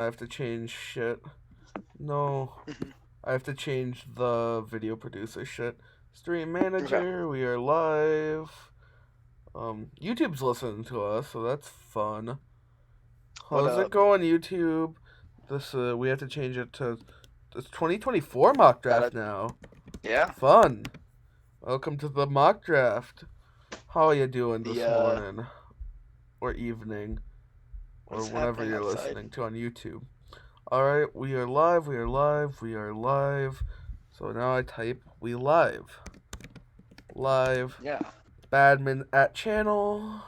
I have to change shit. No, Mhm. I have to change the video producer shit. Stream Okay. manager, we are live. YouTube's listening to us, so that's fun. What How's it up? going, YouTube? This we have to change it to it's 2024 mock Gotta, draft now. yeah. Fun. Welcome to the mock draft. How are you doing The this morning or evening or what's whenever happening you're outside? listening to on YouTube? All right, we are live. We are live. We are live. So now I type we live. Live. Yeah. Badman at channel.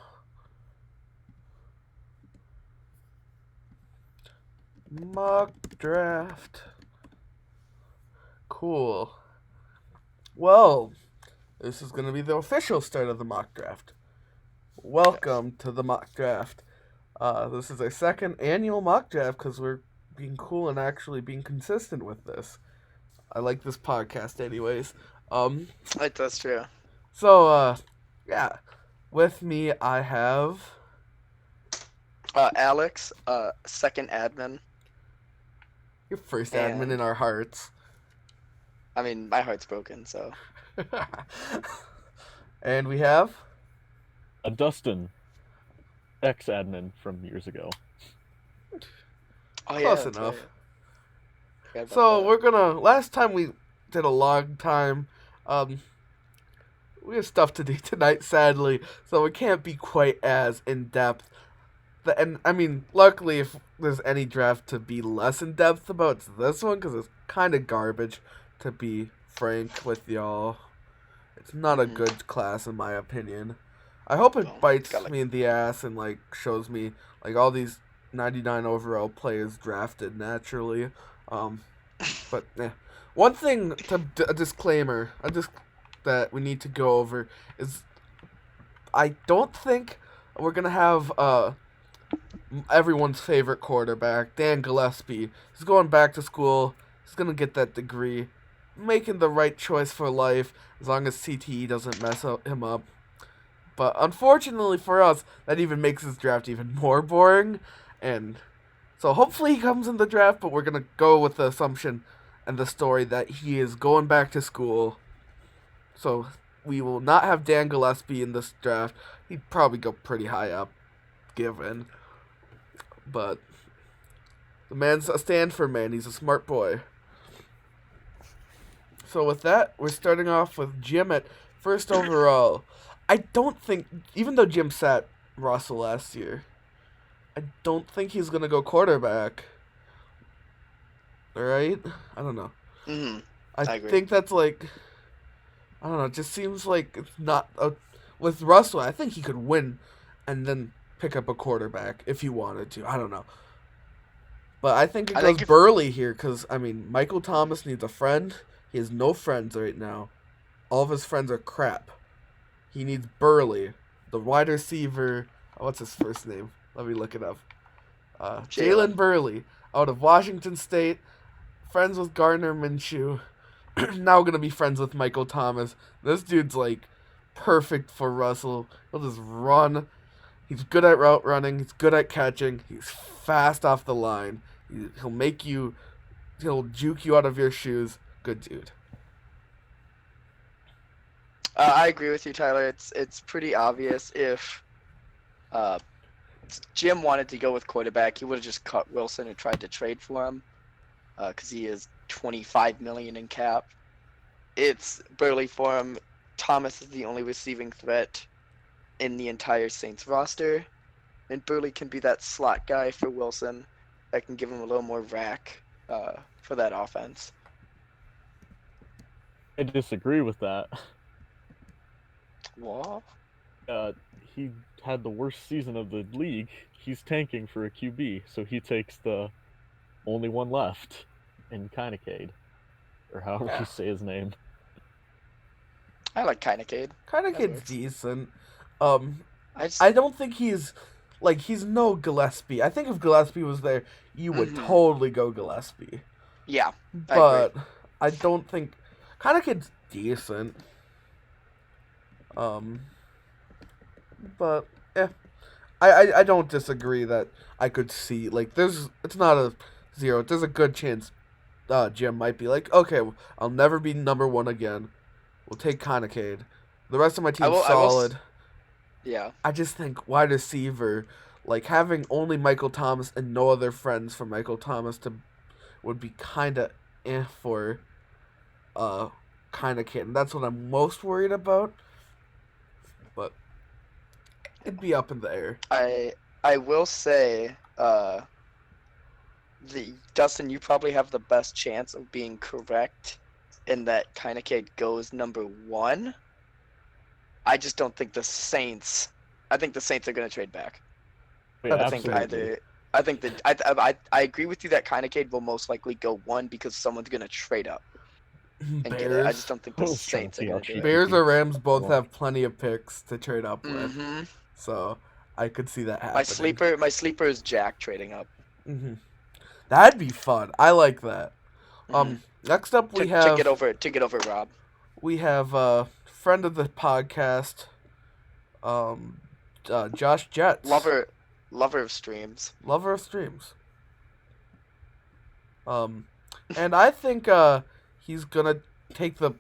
Mock draft. Cool. Well, this is going to be the official start of the mock draft. Yes. Welcome to the mock draft. This is our second annual mock draft because we're being cool and actually being consistent with this. I like this podcast, anyways. Um, That's true. so yeah, with me I have Alex, second admin, your first admin in and our hearts. I mean my heart's broken. So And we have A Dustin, ex-admin from years ago. oh yeah, close that's right. enough. Forgot about So that. we're gonna. Last time we did a long time. Um, we have stuff to do tonight, sadly, so it can't be quite as in depth. And I mean, luckily, if there's any draft to be less in depth about, it's this one because it's kind of garbage. To be frank with y'all, it's not a Mm-hmm. good class in my opinion. I hope it Well, it's got bites like me in the ass and like shows me like all these 99 overall players drafted naturally. Um, but one thing to a disclaimer, that we need to go over is I don't think we're gonna have everyone's favorite quarterback, Dan Gillespie. He's going back to school. He's gonna get that degree, making the right choice for life as long as CTE doesn't him up. But unfortunately for us, that even makes his draft even more boring. And so hopefully he comes in the draft, but we're gonna go with the assumption and the story that he is going back to school. So we will not have Dan Gillespie in this draft. He'd probably go pretty high up, given. But the man's a Stanford man. He's a smart boy. So with that, we're starting off with Jim at first overall. I don't think, even though Jim sat Russell last year, I don't think he's gonna go quarterback. All right, I don't know. mm-hmm. I I agree. think that's like I don't know. It just seems like it's not a, with Russell. I think he could win, and then pick up a quarterback if he wanted to. I don't know, but I think it I goes think if Burley here because I mean Michael Thomas needs a friend. He has no friends right now. All of his friends are crap. He needs Burley, the wide receiver. What's his first name? Let me look it up. Jalen Jalen. Burley out of Washington State, friends with Gardner Minshew. Now gonna be friends with Michael Thomas. This dude's like perfect for Russell. He'll just run. He's good at route running. He's good at catching. He's fast off the line. He'll make you. He'll juke you out of your shoes. Good dude. I agree with you, Tyler. It's pretty obvious if uh Jim wanted to go with quarterback, he would have just cut Wilson and tried to trade for him because he is 25 million in cap. It's barely for him. Thomas is the only receiving threat in the entire Saints roster, and Burley can be that slot guy for Wilson that can give him a little more rack for that offense. I disagree with that. What? Uh, he had the worst season of the league. He's tanking for a QB, so he takes the only one left in Kinecade, or however Yeah, you say his name. I like Kinecade. kind of That kid's works. decent. Um, I just. I don't think he's no Gillespie. I think if Gillespie was there, you would Mm-hmm. totally go Gillespie. Yeah, I agree. But I don't think kind of kid's decent. Um, but yeah, I don't disagree that I could see like it's not a zero. There's a good chance Jim might be like, okay, I'll never be number one again. We'll take Kinecade. The rest of my team's solid. Yeah. I just think wide receiver, like having only Michael Thomas and no other friends for Michael Thomas would be kind of for Kinecade. And that's what I'm most worried about. But it'd be up in the air. I will say, Dustin, you probably have the best chance of being correct in that Kinecade goes number 1. I just don't think the Saints. I think the Saints are going to trade back. Yeah, I think absolutely. I agree with you that Kinecade will most likely go 1 because someone's going to trade up and get it. I just don't think the I was trying to Saints are see how going to do cheap it. Bears or Rams Keeps both going. have plenty of picks to trade up with, Mm-hmm. so I could see that happening. My sleeper is Jack trading up. Mm-hmm. That'd be fun. I like that. Mhm. Next up we to have get over Rob. we have friend of the podcast, Josh Jets, Lover of streams. lover of streams. And I think he's gonna take the.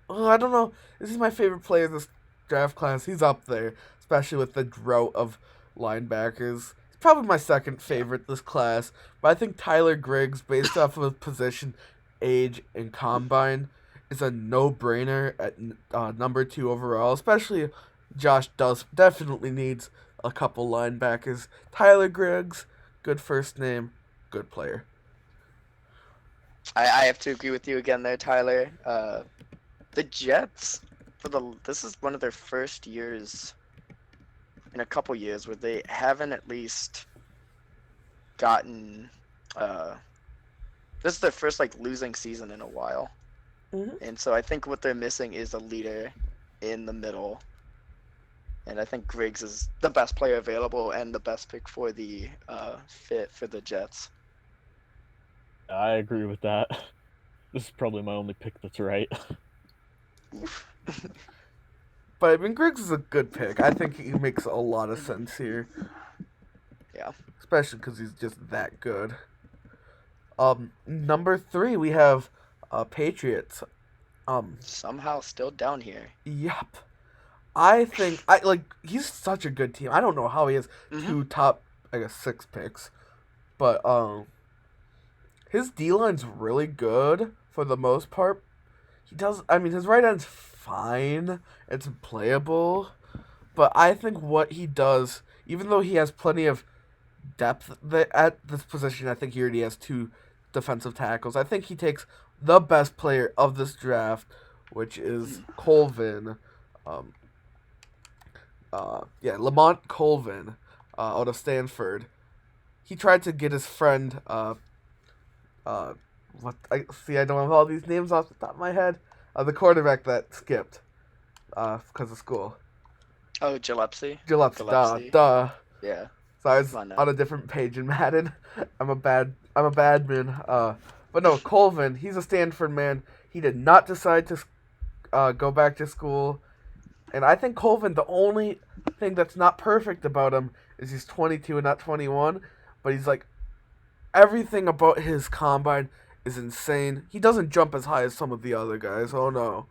I don't know. This is my favorite player in this draft class. He's up there, especially with the drought of linebackers. He's probably my second favorite this class, but I think Tyler Griggs, based off of his position, age, and combine, is a no-brainer at number 2 overall. Especially, Josh definitely needs a couple linebackers. Tyler Griggs, good first name, good player. I have to agree with you again there, Tyler. The Jets this is one of their first years in a couple years where they haven't at least gotten this is their first like losing season in a while. Mm-hmm. And so I think what they're missing is a leader in the middle. And I think Griggs is the best player available and the best pick for the fit for the Jets. I agree with that. This is probably my only pick that's right. But I mean, Griggs is a good pick. I think he makes a lot of sense here. Yeah. Especially because he's just that good. Number 3 we have Patriots. Somehow still down here. Yep. He's such a good team. I don't know how he has Mhm. 2 top, I guess 6 picks, but his D line's really good for the most part. His right end's fine. It's playable. But I think what he does, even though he has plenty of depth at this position, I think he already has 2 defensive tackles. I think he takes the best player of this draft, which is Colvin. Lamont Colvin out of Stanford. He tried to get his friend I don't have all these names off the top of my head. The quarterback that skipped because of school. Oh, Gillespie. Gillespie. Duh. Yeah. So I was Come on now. on a different page in Madden. I'm a bad man. But no, Colvin. He's a Stanford man. He did not decide to go back to school, and I think Colvin. The only thing that's not perfect about him is he's 22 and not 21. But he's like everything about his combine is insane. He doesn't jump as high as some of the other guys. Oh no.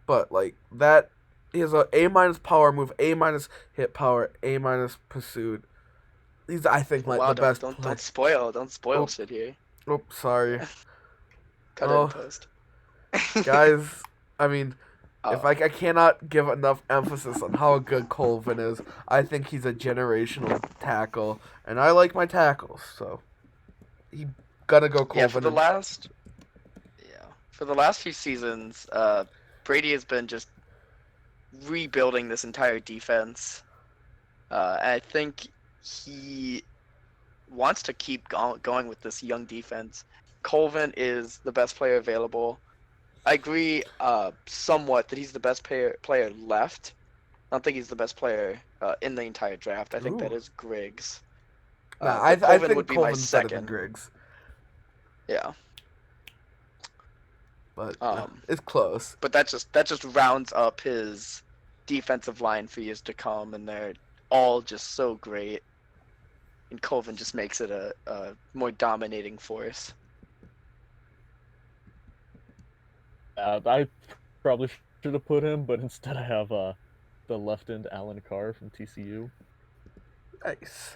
But like that, he has a minus power move, A minus hit power, A minus pursuit. He's I think like Wow, the best. don't spoil Oh. shit here. Oops, sorry, Cut Oh. it in post. guys. I mean, if Oh. I cannot give enough emphasis on how good Colvin is. I think he's a generational tackle, and I like my tackles, so he gotta go Colvin. Yeah, for the last few seasons, Brady has been just rebuilding this entire defense. And I think he wants to keep going with this young defense. Colvin is the best player available. I agree somewhat that he's the best player left. I don't think he's the best player in the entire draft. I think that Ooh. is Griggs. Nah, But I Colvin think would be my Colvin's better than second. Griggs, Yeah. but Um, it's close. But that just rounds up his defensive line for years to come, and they're all just so great, and Colvin just makes it a more dominating force. I probably should have put him, but instead I have the left end Alan Carr from TCU Nice.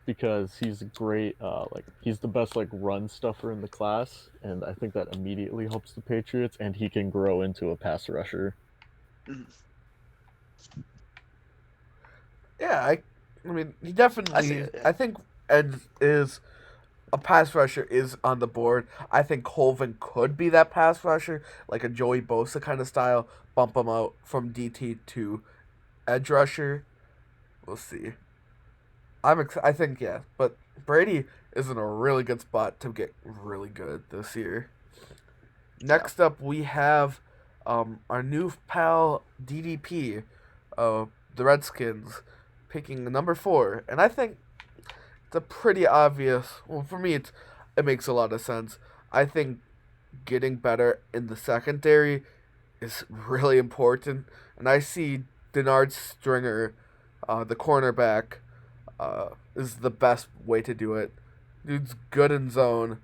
because he's a great like he's the best like run stuffer in the class, and I think that immediately helps the Patriots, and he can grow into a pass rusher. Mhm. Yeah, I mean, he I see definitely. it. Yeah. I think Ed is a pass rusher is on the board. I think Colvin could be that pass rusher, like a Joey Bosa kind of style. Bump him out from DT to edge rusher. We'll see. I think yeah, but Brady is in a really good spot to get really good this year. Yeah. Next up, we have our new pal DDP, the Redskins, picking number 4, and I think it's a pretty obvious. Well, for me, it makes a lot of sense. I think getting better in the secondary is really important, and I see Denard Stringer, the cornerback, is the best way to do it. Dude's good in zone.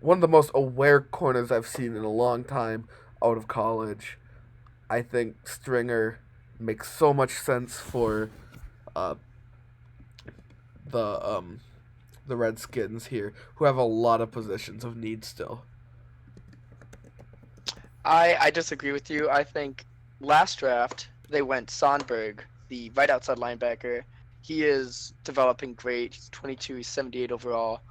One of the most aware corners I've seen in a long time out of college. I think Stringer makes so much sense for uh, the the Redskins here, who have a lot of positions of need still. I disagree with you. I think last draft they went Sonberg, the right outside linebacker. He is developing great. He's 22, he's 78 overall.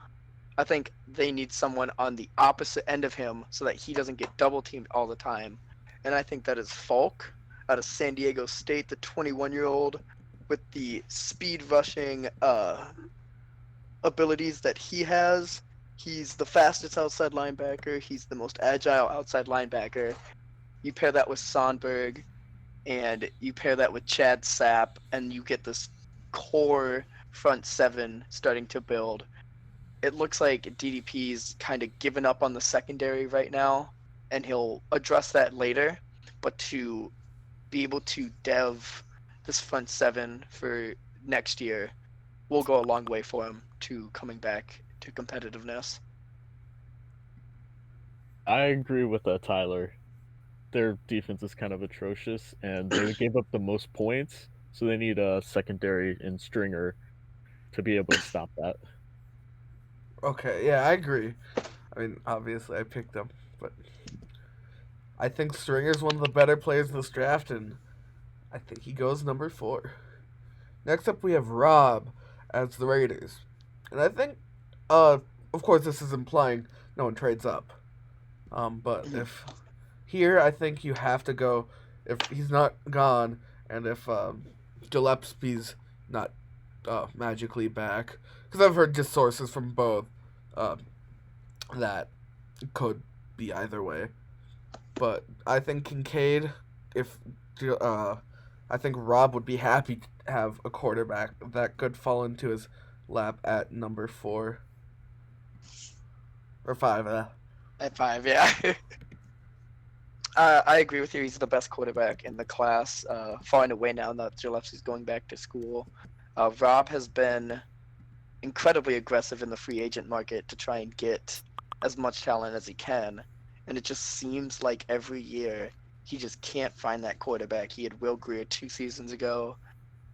I think they need someone on the opposite end of him so that he doesn't get double teamed all the time. And I think that is Falk out of San Diego State, the 21-year-old with the speed rushing abilities that he has. He's the fastest outside linebacker. He's the most agile outside linebacker. You pair that with Sonberg, and you pair that with Chad Sapp, and you get this core front seven starting to build. It looks like DDP's kind of given up on the secondary right now, and he'll address that later. But to be able to dev this front seven for next year will go a long way for him to coming back to competitiveness. I agree with Tyler. Their defense is kind of atrocious, and they gave up the most points, so they need a secondary and Stringer to be able to stop that. Okay, yeah, I agree. I mean, obviously, I picked him, but I think Stringer's one of the better players in this draft, and I think he goes number 4. Next up, we have Rob as the Raiders, and I think, of course, this is implying no one trades up. But if here, I think you have to go if he's not gone, and if Gillespie's not magically back, because I've heard just sources from both that could be either way. But I think Kincaid, if I think Rob would be happy to have a quarterback that could fall into his lap at number 4 or 5. At 5, yeah. I agree with you. He's the best quarterback in the class, far and away now that Gillespie's going back to school. Rob has been incredibly aggressive in the free agent market to try and get as much talent as he can. And it just seems like every year he just can't find that quarterback. He had Will Grier 2 seasons ago,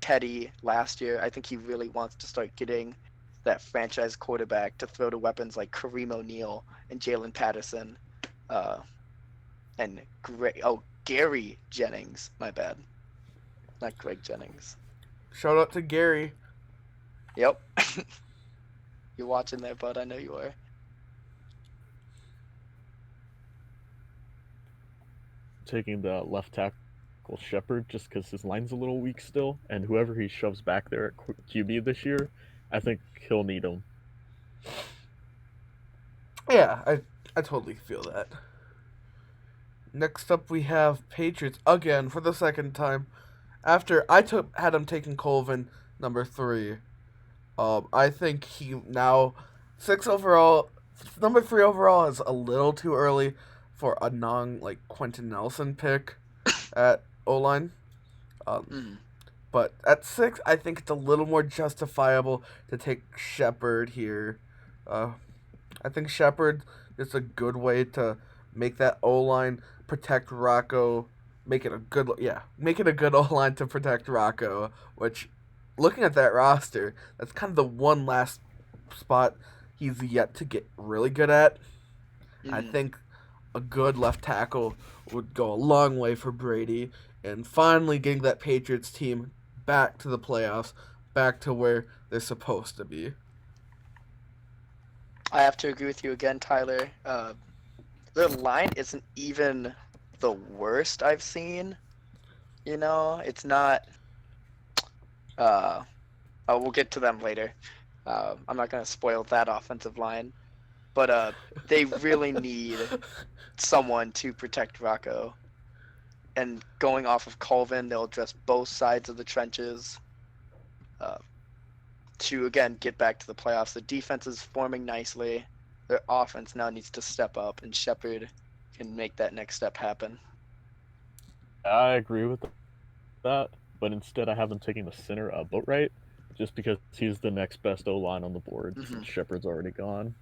Teddy last year. I think he really wants to start getting that franchise quarterback to throw to weapons like Kareem O'Neal and Jalen Patterson. And Gary Jennings, my bad. Not Greg Jennings. Shout out to Gary. Yep. You're watching there, bud. I know you are. Taking the left tackle Shepard just because his line's a little weak still, and whoever he shoves back there at QB this year, I think he'll need him. Yeah, I totally feel that. Next up, we have Patriots again for the second time. After I had him taking Colvin number 3, I think he now 6 overall, number 3 overall is a little too early for a non like Quentin Nelson pick at O line. But at 6, I think it's a little more justifiable to take Shepard here. I think Shepard is a good way to make that O line protect Rocco. Make it a good O line to protect Rocco. Which, looking at that roster, that's kind of the one last spot he's yet to get really good at. I Mhm. think a good left tackle would go a long way for Brady, and finally getting that Patriots team back to the playoffs, back to where they're supposed to be. I have to agree with you again, Tyler. Their line isn't even the worst I've seen. You know, it's not. Uh, oh, we'll get to them later. I'm not gonna spoil that offensive line, but they really need someone to protect Rocco. And going off of Colvin, they'll address both sides of the trenches uh, to again get back to the playoffs. The defense is forming nicely. Their offense now needs to step up, and Shepard can make that next step happen. I agree with that, but instead I have them taking the center, Boatwright, just because he's the next best O line on the board Mhm. since Shepard's already gone.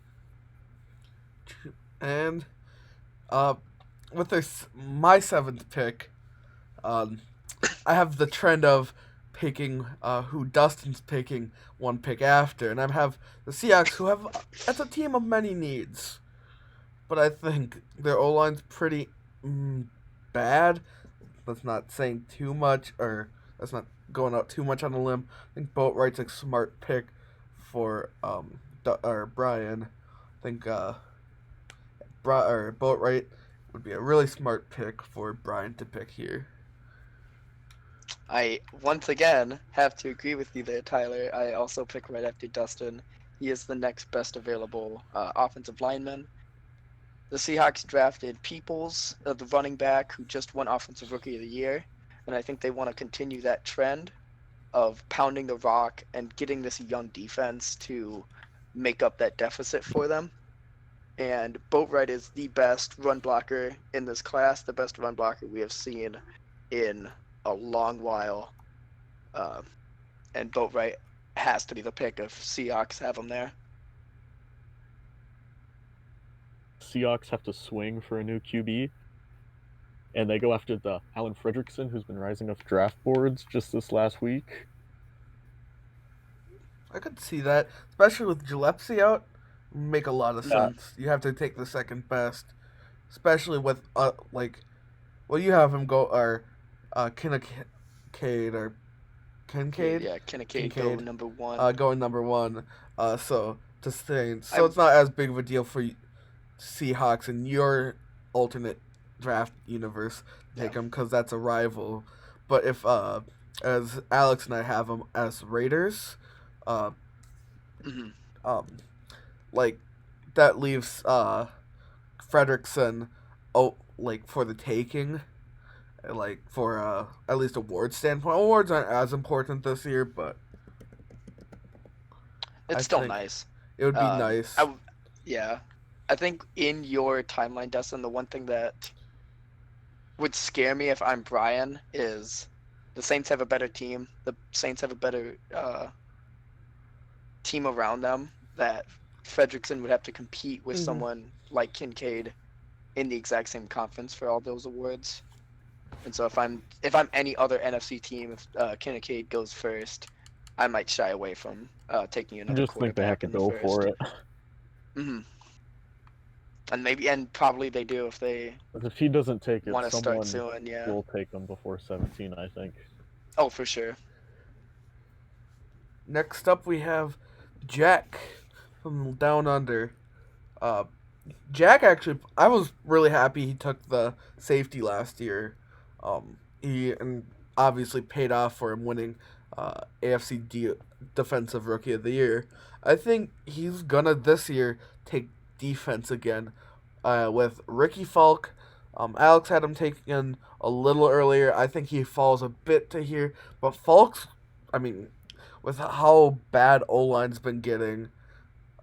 And with my 7th pick, I have the trend of picking who Dustin's picking one pick after, and I have the Seahawks, who have that's a team of many needs, but I think their O line's pretty bad. That's not saying too much, or that's not going out too much on a limb. I think Boatwright's a smart pick for or Brian. I think Boatwright would be a really smart pick for Brian to pick here. I once again have to agree with you there, Tyler. I also pick right after Dustin. He is the next best available offensive lineman. The Seahawks drafted Peoples, the running back who just won Offensive Rookie of the Year, and I think they want to continue that trend of pounding the rock and getting this young defense to make up that deficit for them. And Boatwright is the best run blocker in this class, the best run blocker we have seen in a long while. And Boatwright has to be the pick if Seahawks have him there. Seahawks have to swing for a new QB, and they go after the Alan Fredrickson, who's been rising off draft boards just this last week. I could see that, especially with Gillespie out. Make a lot of sense. You have to take the second best, especially with you have him go or Kincaid or Kincaid. Yeah, Kincaid go number 1. Going number 1. So to stay, so I- it's not as big of a deal for Seahawks in your alternate draft universe to take him because that's a rival. But if as Alex and I have them as Raiders, Mhm. like that leaves Fredrickson for the taking, like for at least award standpoint. Awards aren't as important this year, but It's I still think nice. it would be nice. Yeah. I think in your timeline, Dustin, the one thing that would scare me if I'm Brian is the Saints have a better team. The Saints have a better team around them that Fredrickson would have to compete with someone like Kincaid in the exact same conference for all those awards. And so if I'm any other NFC team, if Kincaid goes first, I might shy away from taking I another just think they have quarterback to in the go first. for it. And probably they do if they If he doesn't take it, want to start someone soon. Yeah. will take him before 17, I think. Oh, for sure. Next up, we have Jack from Down Under. Jack actually, I was really happy he took the safety last year. He obviously paid off for him winning AFC Defensive Rookie of the Year. I think he's gonna this year take defense again with Ricky Falk. Alex had him taken a little earlier. I think he falls a bit to here, but Falk's, with how bad O-line's been getting,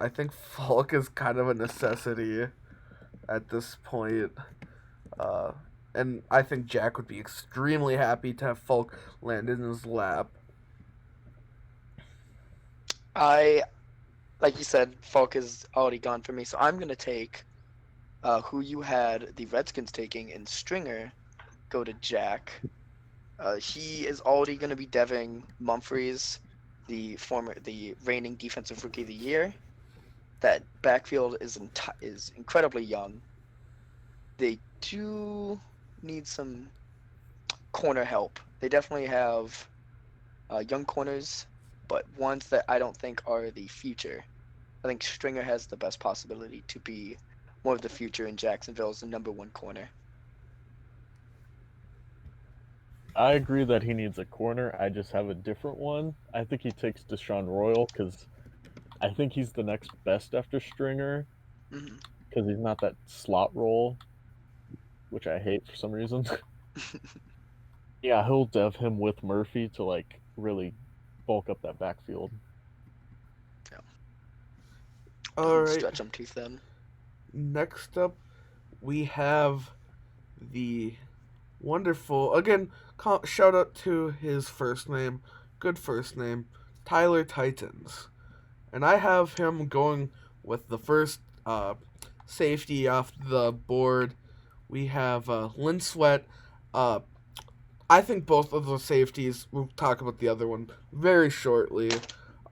I think Falk is kind of a necessity at this point. And I think Jack would be extremely happy to have Falk land in his lap. I, like you said, Falk is already gone for me, so I'm gonna take who you had the Redskins taking in Stringer, go to Jack. He is already gonna be deving Mumfreys, the reigning defensive rookie of the year. That backfield is incredibly young. They do need some corner help. They definitely have young corners, but ones that I don't think are the future. I think Stringer has the best possibility to be more of the future in Jacksonville as the number one corner. I agree that he needs a corner. I just have a different one. I think he takes Deshaun Royal because I think he's the next best after Stringer Hmm. because he's not that slot role, which I hate for some reason. Yeah, he'll dev him with Murphy to like really bulk up that backfield. Yeah. All Doesn't right. stretch them too thin. Next up, we have the wonderful, again, shout out to his first name, good first name, Tyler Titans. And I have him going with the first safety off the board. We have Lynn Sweat. Uh, I think both of the safeties, we'll talk about the other one very shortly.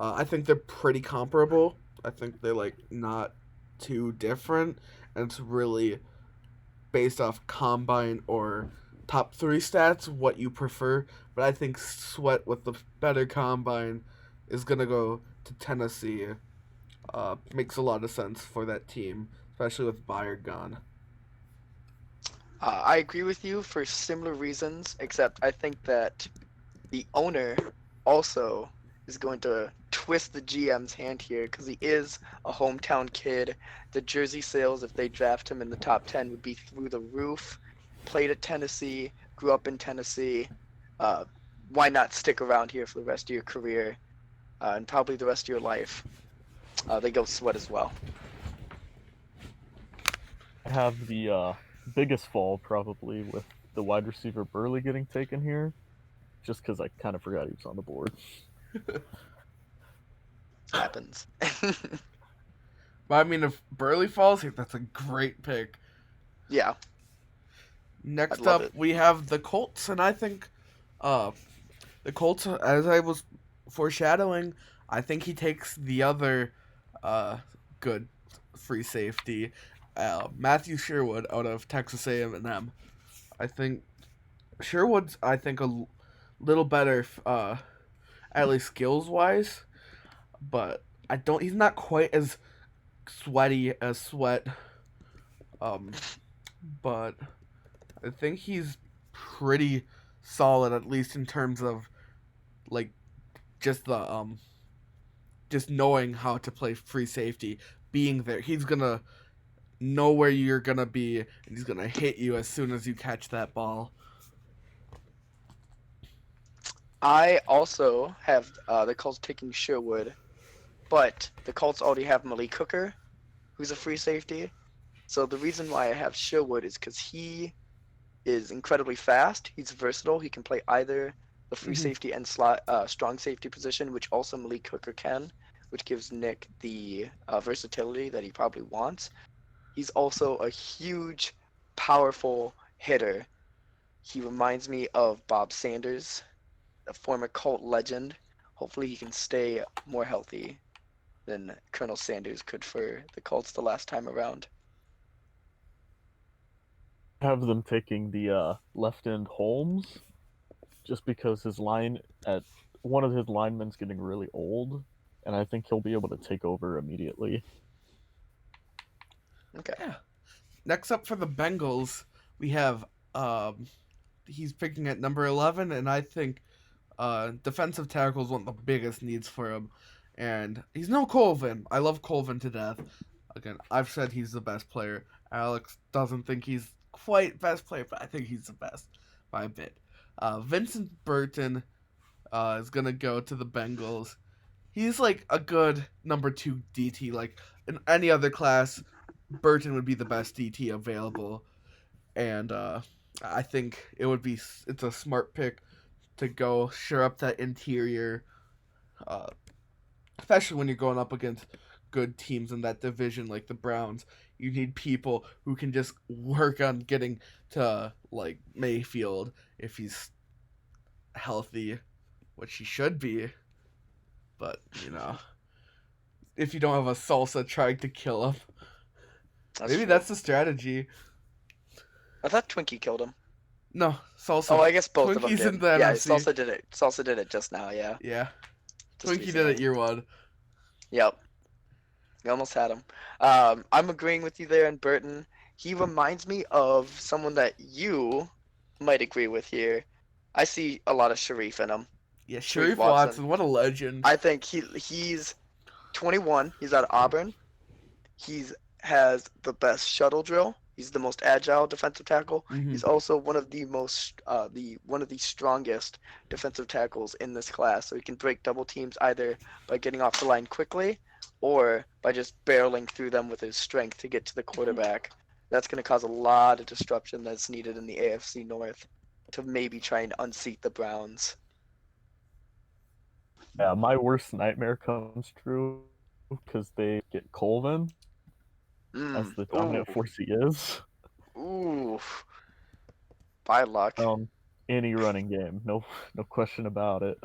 I think they're pretty comparable. I think they're like not too different. And it's really based off combine or top three stats, what you prefer. But I think Sweat with the better combine is going to go to Tennessee. Makes a lot of sense for that team, especially with Bayard gone. I agree with you for similar reasons, except I think that the owner also is going to twist the GM's hand here because he is a hometown kid. The jersey sales, if they draft him in the top 10, would be through the roof. Played at Tennessee, grew up in Tennessee. Uh, why not stick around here for the rest of your career and probably the rest of your life? They go Sweat as well. I have the biggest fall probably with the wide receiver Burley getting taken here, just because I kind of forgot he was on the board. Happens. But I mean, if Burley falls here, that's a great pick. Yeah, I'd Next love up, it. we have the Colts, and I think uh, the Colts, as I was foreshadowing, I think he takes the other good free safety, Matthew Sherwood out of Texas A&M. I think Sherwood's, I think, little better, at least skills wise, but I don't. He's not quite as sweaty as Sweat. Um, but I think he's pretty solid, at least in terms of like just the just knowing how to play free safety, being there. He's gonna know where you're gonna be, and he's gonna hit you as soon as you catch that ball. I also have the Colts taking Sherwood, but the Colts already have Malik Hooker, who's a free safety. So the reason why I have Sherwood is because he is incredibly fast. He's versatile. He can play either the free Hmm. safety and strong safety position, which also Malik Hooker can, which gives Nick the versatility that he probably wants. He's also a huge, powerful hitter. He reminds me of Bob Sanders, a former Colt legend. Hopefully, he can stay more healthy than Colonel Sanders could for the Colts the last time around. I have them taking the left end Holmes, just because his line at one of his linemen's getting really old, and I think he'll be able to take over immediately. Okay. Yeah. Next up for the Bengals, we have he's picking at number 11, and I think defensive tackle is one of the biggest needs for him. And he's no Colvin. I love Colvin to death. Again, I've said he's the best player. Alex doesn't think he's quite best player, but I think he's the best by a bit. Vincent Burton is gonna go to the Bengals. He's like a good number two DT. Like in any other class, Burton would be the best DT available, and I think it's a smart pick to go shore up that interior, uh, especially when you're going up against good teams in that division like the Browns. You need people who can just work on getting to like Mayfield if he's healthy, which he should be. But if you don't have a Salsa trying to kill him, maybe true. that's the strategy. I thought Twinkie killed him. No, Salsa. Oh, I guess both of them Twinkie's did. in the Yeah, NFC. Salsa did it. Salsa did it just now. Yeah. Yeah, Just Twinkie did recently. it year one. Yep. You almost had him. I'm agreeing with you there, and Burton. He reminds me of someone that you might agree with here. I see a lot of Sharif in him. Yeah, Sharif Sharif Watson, what a legend. I think he's 21. He's out of Auburn. He's has the best shuttle drill. He's the most agile defensive tackle. Mhm. He's also one of the most one of the strongest defensive tackles in this class. So he can break double teams either by getting off the line quickly or by just barreling through them with his strength to get to the quarterback. That's going to cause a lot of disruption that's needed in the AFC North to maybe try and unseat the Browns. Yeah, my worst nightmare comes true because they get Colvin as the dominant force he is. Ooh. By luck. Any running game, no question about it.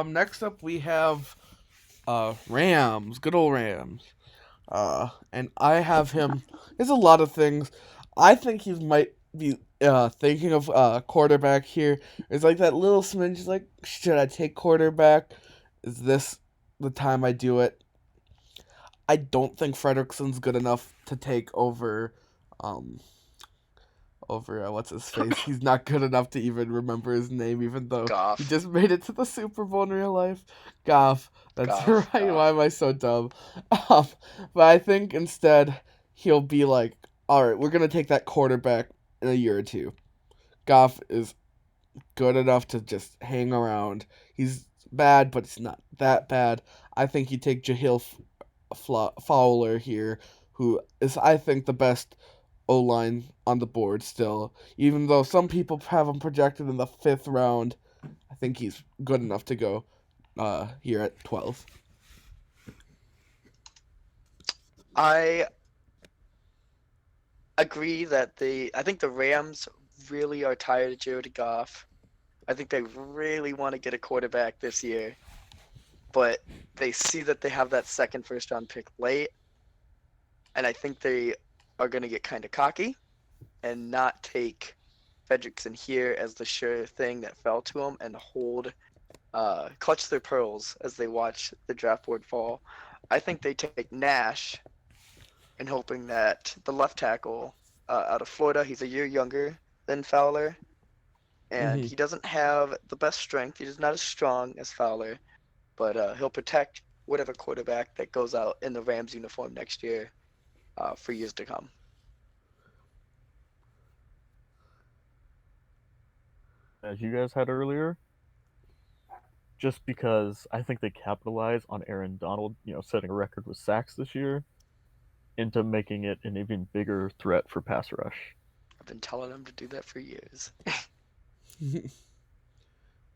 Next up we have Rams, good old Rams. And I have him. There's a lot of things. I think he might be thinking of quarterback here. It's like that little smidge. Like, should I take quarterback? Is this the time I do it? I don't think Fredrickson's good enough to take over. What's his face? He's not good enough to even remember his name, even though Goff. he just made it to the Super Bowl in real life. Goff. That's Goff, right. Goff. Why am I so dumb? But I think instead he'll be like, all right, we're gonna take that quarterback in a year or two. Goff is good enough to just hang around. He's bad, but it's not that bad. I think you take Jahlil Fowler here, who is, I think, the best O-line on the board still. Even though some people have him projected in the 5th round, I think he's good enough to go here at 12. I agree that I think the Rams really are tired of Jared Goff. I think they really want to get a quarterback this year, but they see that they have that second first-round pick late, and I think they are going to get kind of cocky and not take Fredrickson here as the sure thing that fell to them and clutch their pearls as they watch the draft board fall. I think they take Nash and hoping that the left tackle out of Florida, he's a year younger than Fowler, and he doesn't have the best strength. He's not as strong as Fowler, but he'll protect whatever quarterback that goes out in the Rams uniform next year for years to come. As you guys had earlier, just because I think they capitalize on Aaron Donald, setting a record with sacks this year, into making it an even bigger threat for pass rush. I've been telling them to do that for years.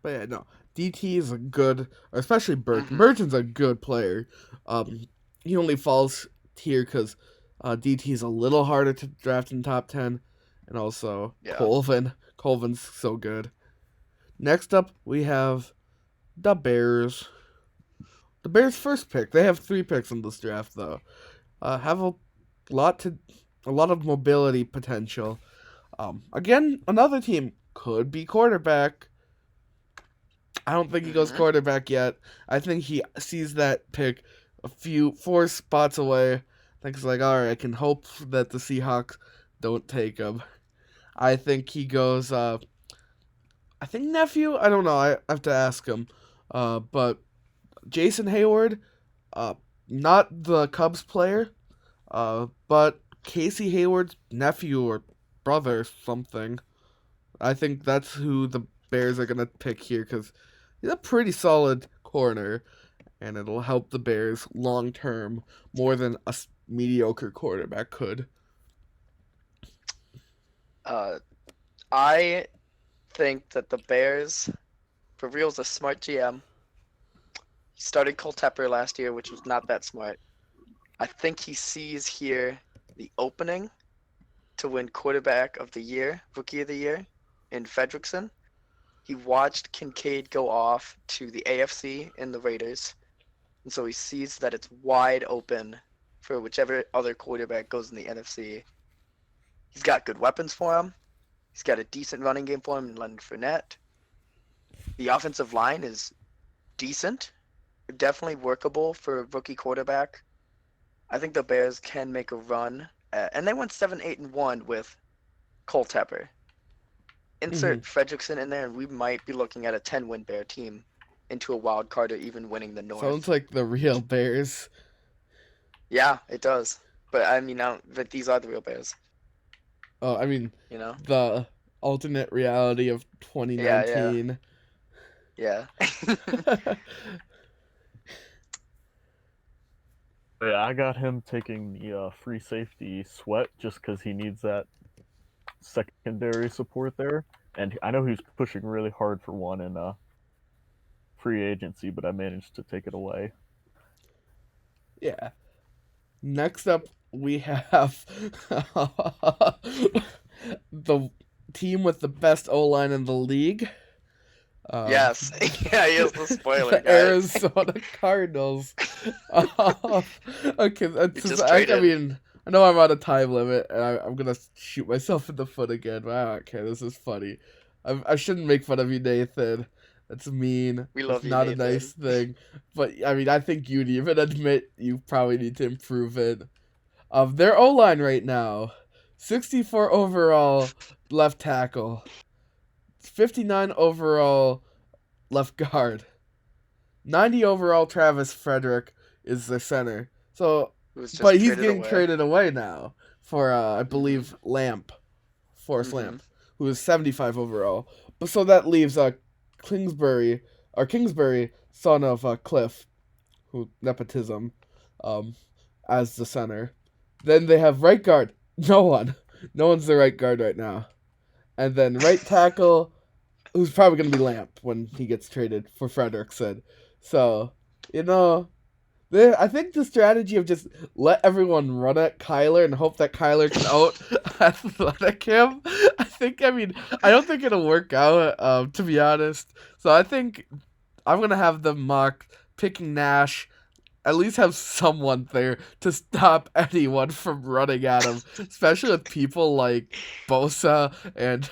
But yeah, no. DT is a good, especially Burton. Burton's a good player. He only falls here because DT is a little harder to draft in top 10. And also Colvin. Colvin's so good. Next up, we have the Bears. The Bears' first pick. They have 3 picks in this draft, though. Have a lot of mobility potential. Again, another team could be quarterback. I don't think he goes quarterback yet. I think he sees that pick 4 spots away. I think it's like, all right, I can hope that the Seahawks don't take him. I think he goes, I think nephew? I don't know. I have to ask him. But Jason Hayward, not the Cubs player, but Casey Hayward's nephew or brother or something. I think that's who the Bears are going to pick here because he's a pretty solid corner, and it'll help the Bears long term more than a mediocre quarterback could. I think that the Bears, for real's a smart GM. He started Cole Tepper last year, which was not that smart. I think he sees here the opening to win quarterback of the year, rookie of the year, in Fredrickson. He watched Kincaid go off to the AFC in the Raiders, and so he sees that it's wide open for whichever other quarterback goes in the NFC. He's got good weapons for him. He's got a decent running game for him in Leonard Fournette. The offensive line is decent, definitely workable for a rookie quarterback. I think the Bears can make a run, and they went 7-8-1 with Cole Tepper. Insert Fredrickson in there, and we might be looking at a 10-win Bear team into a wild card or even winning the North. Sounds like the real Bears. Yeah, it does. But I mean, now that these are the real Bears, Oh, I mean, you know? the alternate reality of 2019. Yeah. Yeah, I got him taking the free safety Sweat just because he needs that secondary support there. And I know he was pushing really hard for one in free agency, but I managed to take it away. Yeah. Next up, we have the team with the best O-line in the league. Yes. Yeah, he is the spoiler The guy. Arizona Cardinals. Okay, that's just I traded. mean, I know I'm on a time limit, and I'm gonna shoot myself in the foot again. But I don't care. This is funny. I shouldn't make fun of you, Nathan. That's mean. We love It's you, not Nathan. a nice thing. But I mean, I think you'd even admit you probably need to improve it. Their O-line right now, 64 overall left tackle, 59 overall left guard, 90 overall Travis Frederick is their center. So, Who was just but he's traded getting away. traded away now for I believe Forrest Lamp, who is 75 overall. But so that leaves Kingsbury, son of Cliff, who nepotism, as the center. Then they have right guard. No one's the right guard right now. And then right tackle, who's probably gonna be Lamp when he gets traded for Fredrickson. So, I think the strategy of just let everyone run at Kyler and hope that Kyler can out athletic him. I don't think it'll work out, to be honest. So I think I'm gonna have them mock picking Nash. At least have someone there to stop anyone from running at him, especially with people like Bosa and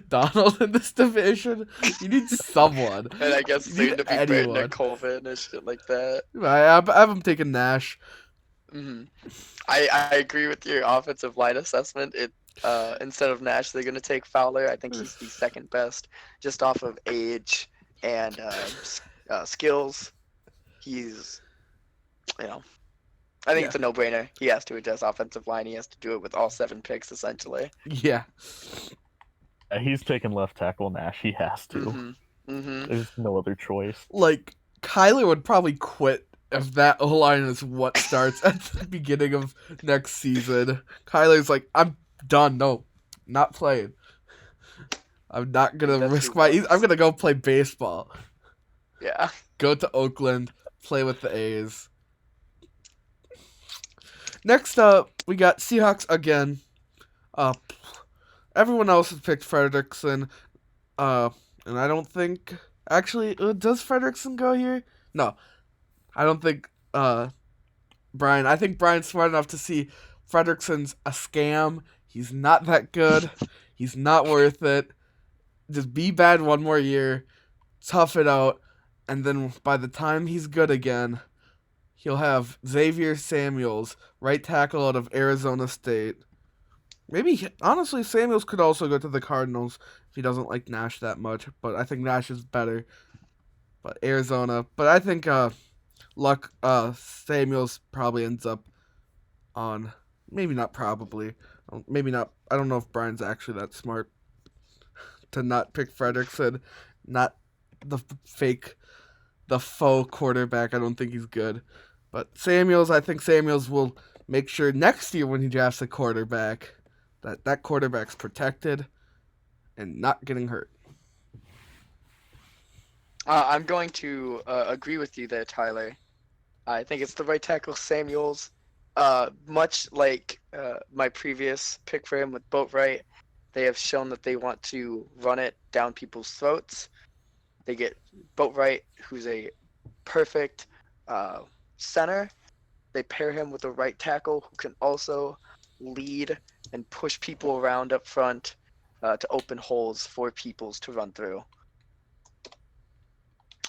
Donald in this division. You need someone. And I guess You soon need to be Brandon anyone. Colvin and shit like that. I have him taking Nash. I agree with your offensive line assessment. Instead of Nash, they're gonna take Fowler. I think he's the second best, just off of age and skills. He's, I think it's a no-brainer. He has to adjust offensive line. He has to do it with all 7 picks, essentially. Yeah. He's taking left tackle Nash. He has to. There's no other choice. Like, Kyler would probably quit if that O-line is what starts at the beginning of next season. Kyler's like, I'm done. No, not playing. I'm not going to risk I'm going to go play baseball. Yeah. Go to Oakland, play with the A's. Next up, we got Seahawks again. Everyone else has picked Fredrickson. And I don't think... Actually, does Fredrickson go here? No. I don't think Brian... I think Brian's smart enough to see Fredrickson's a scam. He's not that good. He's not worth it. Just be bad one more year. Tough it out. And then by the time he's good again, he'll have Xavier Samuels, right tackle out of Arizona State. Maybe, honestly, Samuels could also go to the Cardinals if he doesn't like Nash that much. But I think Nash is better. But Arizona. But I think Samuels probably ends up on... Maybe not probably. Maybe not. I don't know if Brian's actually that smart to not pick Fredrickson. Not the faux quarterback. I don't think he's good. But Samuels, I think Samuels will make sure next year when he drafts a quarterback that quarterback's protected and not getting hurt. I'm going to agree with you there, Tyler. I think it's the right tackle, Samuels. Much like my previous pick for him with Boatwright, they have shown that they want to run it down people's throats. They get Boatwright, who's a perfect center. They pair him with a right tackle who can also lead and push people around up front to open holes for peoples to run through.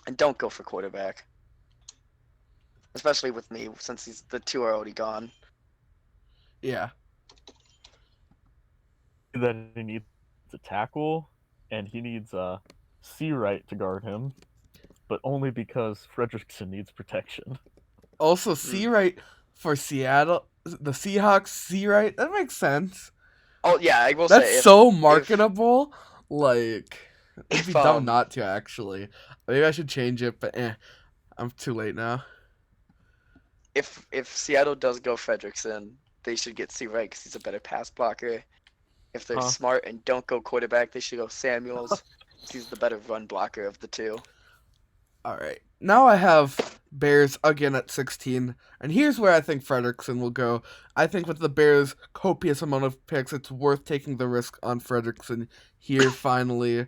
And don't go for quarterback, especially with me since the two are already gone. Yeah. Then he needs a tackle, and he needs Seawright to guard him, but only because Fredrickson needs protection. Also, Seawright for Seattle, the Seahawks. Seawright, that makes sense. Oh yeah, I will That's say so marketable. Like, it'd if, be dumb not to actually. Maybe I should change it, but I'm too late now. if Seattle does go Fredrickson, they should get Seawright because he's a better pass blocker. If they're smart and don't go quarterback, they should go Samuels. He's the better run blocker of the two. All right. Now I have Bears again at 16, and here's where I think Fredrickson will go. I think with the Bears' copious amount of picks, it's worth taking the risk on Fredrickson here finally.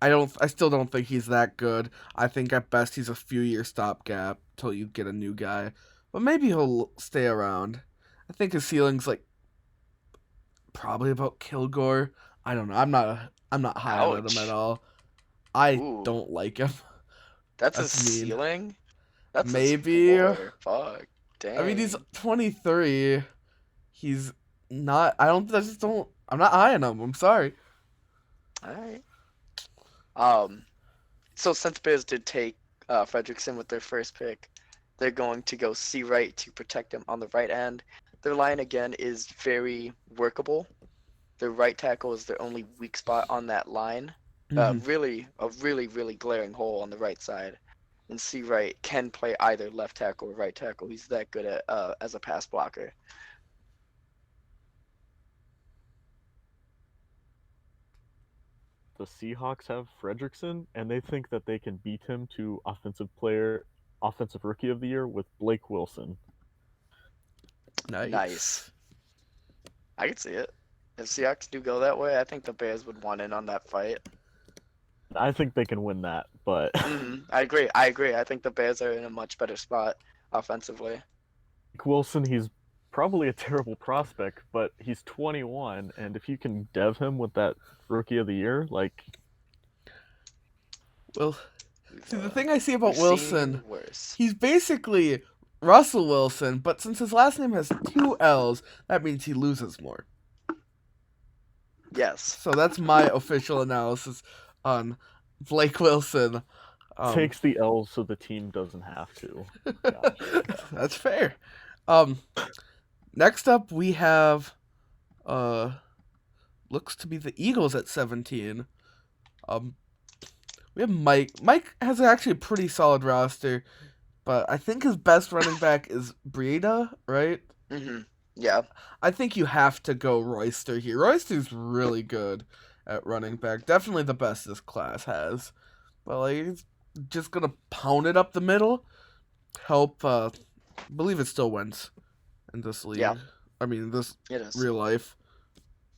I still don't think he's that good. I think at best he's a few year stopgap till you get a new guy. But maybe he'll stay around. I think his ceiling's like probably about Kilgore. I don't know. I'm not high on him at all. I don't like him. That's a ceiling? That's maybe. Fuck. Dang. I mean, he's 23. He's not. I'm not high on him. I'm sorry. All right. So since Bears did take Fredrickson with their first pick, they're going to go Seawright to protect him on the right end. Their line again is very workable. Their right tackle is their only weak spot on that line. Really glaring hole on the right side. And Seawright can play either left tackle or right tackle. He's that good at as a pass blocker. The Seahawks have Fredrickson, and they think that they can beat him to offensive rookie of the year with Blake Wilson. Nice. I could see it. If Seahawks do go that way, I think the Bears would want in on that fight. I think they can win that, but I agree. I think the Bears are in a much better spot offensively. Blake Wilson, he's probably a terrible prospect, but he's 21, and if you can dev him with that rookie of the year, like... Well, see, the thing I see about Wilson, he's basically Russell Wilson, but since his last name has 2 L's, that means he loses more. Yes. So that's my official analysis on Blake Wilson. Takes the L's so the team doesn't have to. That's fair. Next up we have looks to be the Eagles at 17. We have Mike. Mike has actually a pretty solid roster, but I think his best running back is Breida, right? Yeah. I think you have to go Royster here. Royster's really good at running back. Definitely the best this class has. But like, he's just gonna pound it up the middle. Help. I believe it still wins in this league. Yeah. I mean, this it is. real life.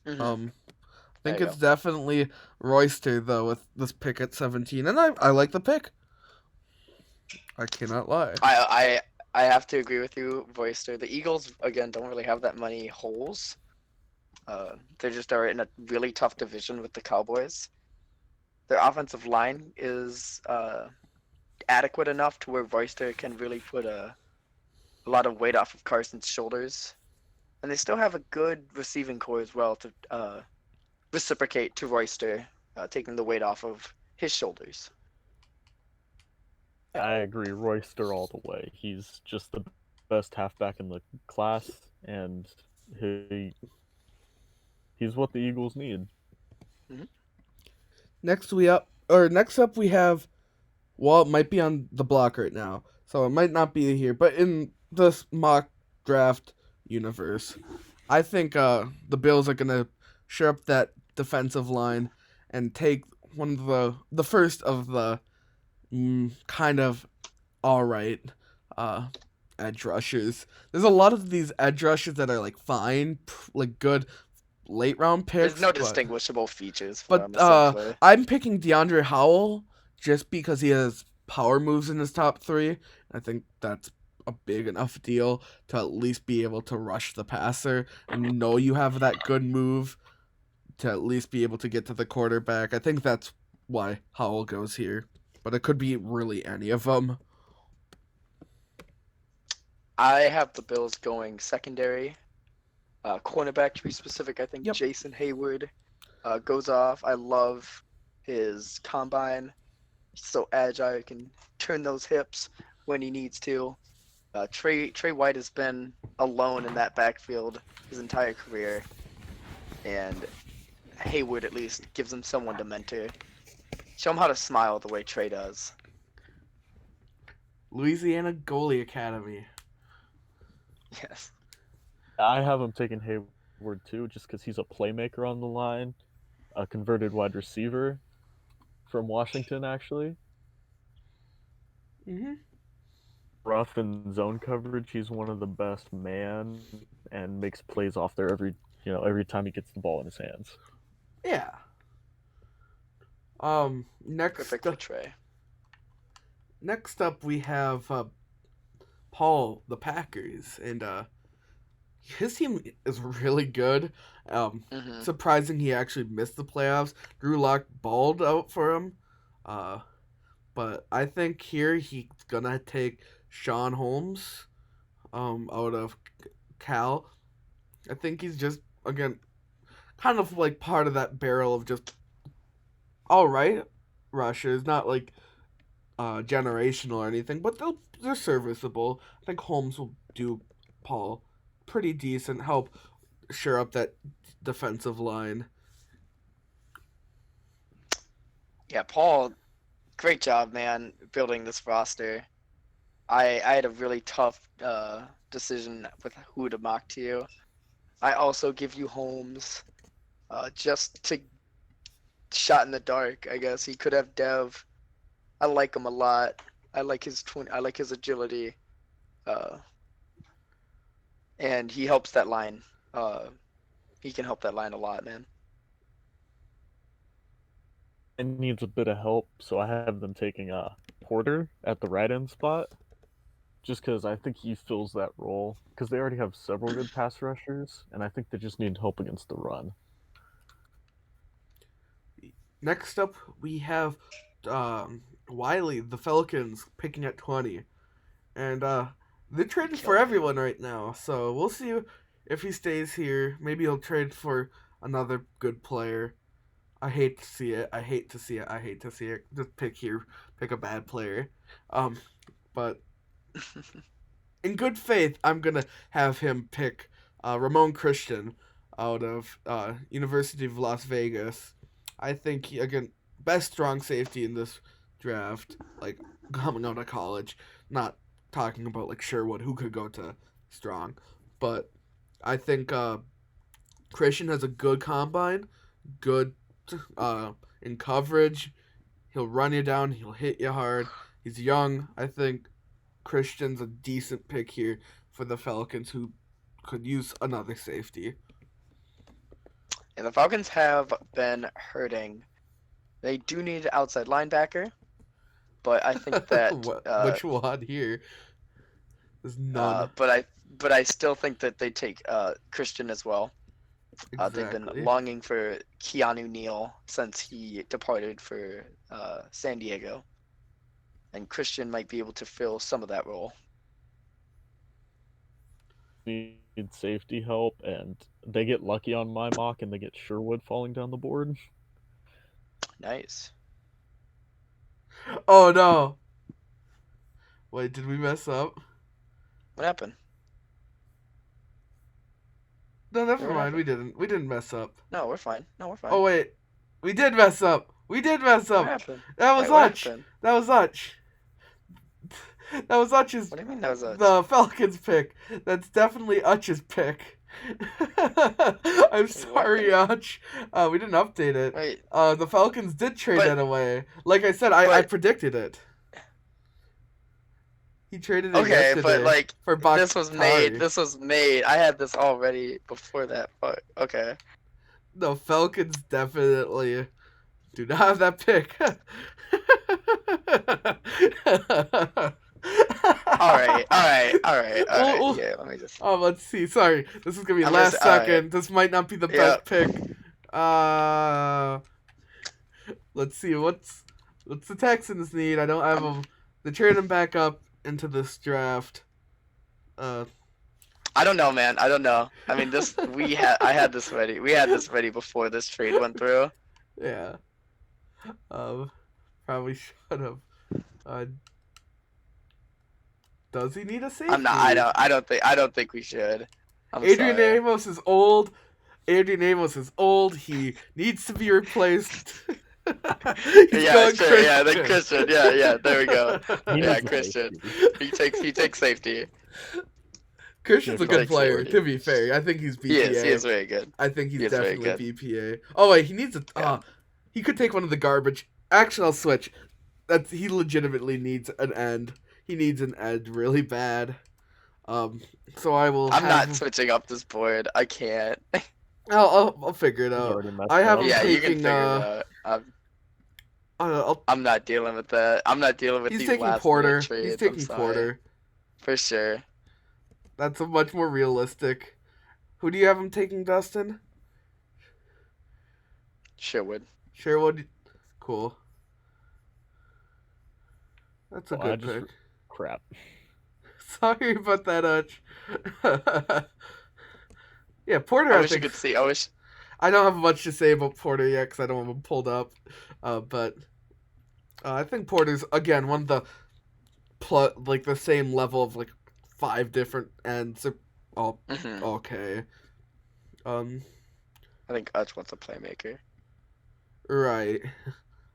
I think it's definitely Royster though with this pick at 17, and I like the pick. I cannot lie. I have to agree with you, Royster. The Eagles again don't really have that many holes. They just are in a really tough division with the Cowboys. Their offensive line is adequate enough to where Royster can really put a lot of weight off of Carson's shoulders. And they still have a good receiving core as well to reciprocate to Royster, taking the weight off of his shoulders. I agree, Royster all the way. He's just the best halfback in the class, and he's what the Eagles need. Next up we have, well, it might be on the block right now, so it might not be here, but in this mock draft universe, I think the Bills are gonna shore up that defensive line and take one of the first of the kind of all right edge rushers. There's a lot of these edge rushers that are like fine, like good late round picks. There's no but distinguishable features for him, But essentially. I'm picking DeAndre Howell just because he has power moves in his top three. I think that's a big enough deal to at least be able to rush the passer, and you know you have that good move to at least be able to get to the quarterback. I think that's why Howell goes here, but it could be really any of them. I have the Bills going secondary. Cornerback, to be specific, I think Yep. Jason Hayward goes off. I love his combine. He's so agile. He can turn those hips when he needs to. Trey White has been alone in that backfield his entire career, and Hayward at least gives him someone to mentor. Show him how to smile the way Trey does. Louisiana Goalie Academy. Yes. I have him taking Hayward too, just because he's a playmaker on the line, a converted wide receiver from Washington, actually. Mm-hmm. Rough in zone coverage, he's one of the best man and makes plays off there every time he gets the ball in his hands. Yeah. Perfect for Trey. Next up we have Paul, the Packers, and his team is really good. Mhm. Surprising he actually missed the playoffs. Drew Lock balled out for him, but I think here he's gonna take Sean Holmes, out of Cal. I think he's just again, kind of like part of that barrel of just all right rushers, not like generational or anything, but they're serviceable. I think Holmes will do Paul pretty decent, help shore up that defensive line. Yeah, Paul, great job, man, building this roster. I had a really tough decision with who to mock to you. I also give you Holmes, just to shot in the dark. I guess he could have Dev. I like him a lot. I like his agility, and he helps that line. He can help that line a lot, man. It needs a bit of help, so I have them taking Porter at the right end spot, just because I think he fills that role. Because they already have several good pass rushers, and I think they just need help against the run. Next up, we have Wiley, the Falcons, picking at 20. And they're trading for everyone right now, so we'll see if he stays here. Maybe he'll trade for another good player. I hate to see it. Just pick a bad player. But in good faith, I'm gonna have him pick Ramon Christian out of University of Las Vegas. I think again, best strong safety in this draft, like coming out of college. Not talking about like Sherwood, who could go to strong, but I think Christian has a good combine, good in coverage. He'll run you down. He'll hit you hard. He's young. I think Christian's a decent pick here for the Falcons, who could use another safety. And the Falcons have been hurting. They do need an outside linebacker, but I think that Which one here? There's none. but I still think that they take Christian as well. They've been Exactly. longing for Keanu Neal since he departed for San Diego, and Christian might be able to fill some of that role. Need safety help, and they get lucky on my mock, and they get Sherwood falling down the board. Nice. Oh no! Wait, did we mess up? What happened? No, never What mind. happened? We didn't mess up. No, we're fine. No, we're fine. Oh wait, we did mess up. What That happened? was Wait, what Hutch. happened? That was Hutch. That was Hutch's. What do you mean that was a? The Falcons pick. That's definitely Hutch's pick. I'm sorry, Hutch. We didn't update it. Wait, The Falcons did trade But- that away. Like I said, I but- predicted it. He traded it Okay, but yesterday like for this was made. Bakhtiari. This was made. I had this already before that. But okay. The Falcons definitely do not have that pick. All right. Well, Yeah, let me just. oh, let's see. Sorry, this is gonna be I'm last just all right. second. This might not be the Yep. best pick. Let's see. What's the Texans need? I don't have them. They trade him back up into this draft. I don't know, man. I don't know. I mean, this I had this ready. We had this ready before this trade went through. Yeah. Probably should have. Does he need a safety? I'm not. I don't think we should. I'm Adrian sorry. Amos is old. Adrian Amos is old. He needs to be replaced. He's Yeah, going sure. Yeah, then Christian. Christian. Yeah. There we go. He Yeah, needs a Christian. safety. He takes safety. Christian's a He good takes player. safety. To be fair, I think he's BPA. He is very good. I think He he's is very definitely BPA. Oh wait, he needs a. Yeah. He could take one of the garbage. Actually, I'll switch. He legitimately needs an end. He needs an end really bad. So I will. I'm have not switching up this board. I can't. I'll figure it He's out. already messed I have up. him Yeah, you can taking. figure it out. I'm not dealing with that. I'm not dealing with He's these taking last Porter. minute trades. He's I'm taking sorry. Porter. For sure. That's a much more realistic. Who do you have him taking, Dustin? Sherwood. Sherwood. Cool. That's a Well, good pick. Crap. Sorry about that, Hutch. Yeah, Porter. I I wish you think could see. I wish. I don't have much to say about Porter yet because I don't have him pulled up. But I think Porter's again one of the like the same level of like 5 different ends. Are all Mhm. okay. I think Utch wants a playmaker. Right.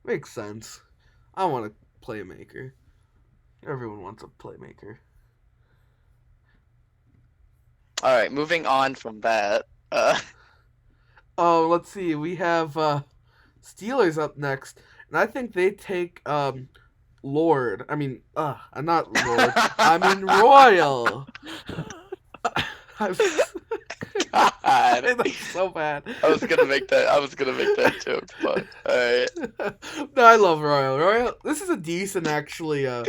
Makes sense. I want a playmaker. Everyone wants a playmaker. All right, moving on from that. Oh, let's see. We have Steelers up next, and I think they take Lord. I mean, not Lord. I mean Royal. I'm God, so bad. I was gonna make that joke, but all right. No, I love Royal. Royal. This is a decent, actually. Of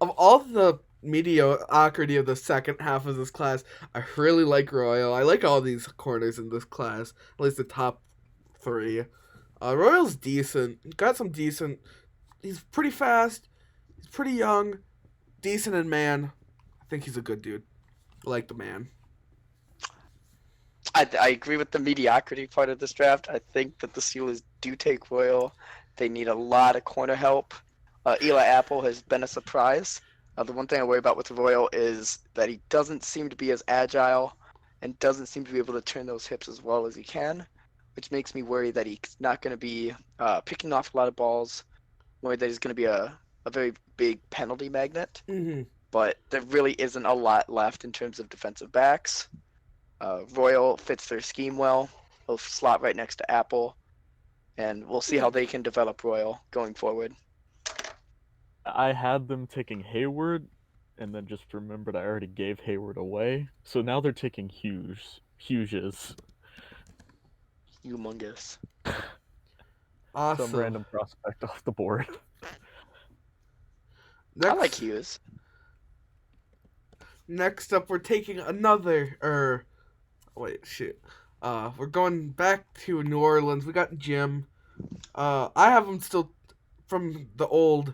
all the mediocrity of the second half of this class, I really like Royal. I like all these corners in this class, at least the top 3. Royal's decent. Got some decent. He's pretty fast. He's pretty young. Decent in man. I think he's a good dude. I like the man. I agree with the mediocrity part of this draft. I think that the Steelers do take Royal. They need a lot of corner help. Eli Apple has been a surprise. The one thing I worry about with Royal is that he doesn't seem to be as agile and doesn't seem to be able to turn those hips as well as he can, which makes me worry that he's not going to be picking off a lot of balls, worried that he's going to be a very big penalty magnet. Mm-hmm. But there really isn't a lot left in terms of defensive backs. Royal fits their scheme well. He'll slot right next to Apple, and we'll see how they can develop Royal going forward. I had them taking Hayward, and then just remembered I already gave Hayward away. So now they're taking Hughes. Humongous. Awesome. Some random prospect off the board. Next, I like Hughes. Next up, we're taking another. We're going back to New Orleans. We got Jim. I have him still from the old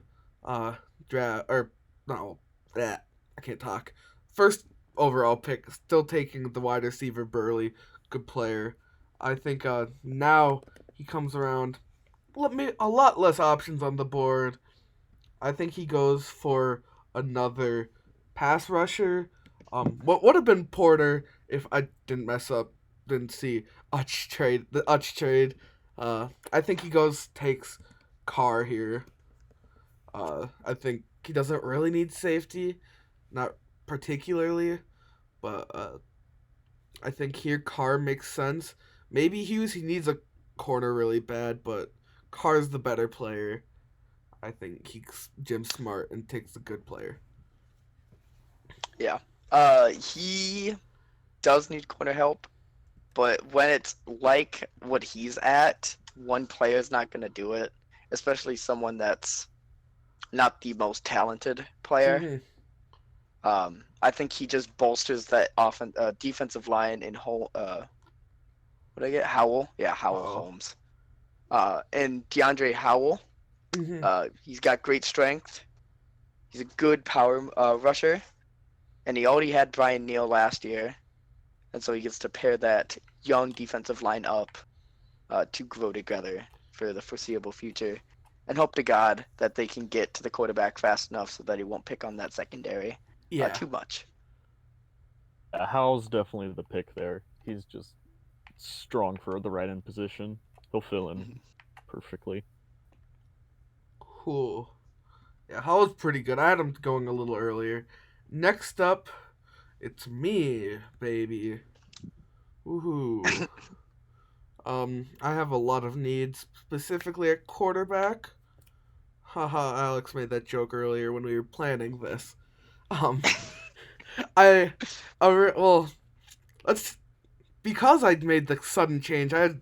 draft, or no, that I can't talk. First overall pick, still taking the wide receiver Burley, good player. I think now he comes around, a lot less options on the board. I think he goes for another pass rusher. What would have been Porter if I didn't see the Utch trade. I think he takes Carr here. I think he doesn't really need safety, not particularly, but I think here Carr makes sense. Maybe Hughes, he needs a corner really bad, but Carr's the better player. I think Jim's smart and takes the good player. He does need corner help, but when it's like what he's at, one player's not gonna do it, especially someone that's not the most talented player. Mhm. I think he just bolsters that defensive line in what did I get? Howell? Yeah, Howell Uh-oh. Holmes. And DeAndre Howell. Mhm. He's got great strength. He's a good power rusher, and he already had Brian Neal last year, and so he gets to pair that young defensive line up to grow together for the foreseeable future, and hope to God that they can get to the quarterback fast enough so that he won't pick on that secondary Yeah. too much. Howell's definitely the pick there. He's just strong for the right end position. He'll fill in Mhm. perfectly. Cool. Yeah, Howell's pretty good. I had him going a little earlier. Next up, it's me, baby. Woohoo. I have a lot of needs, specifically at quarterback. Haha, Alex made that joke earlier when we were planning this. Um, I, well, let's, because I made the sudden change, I had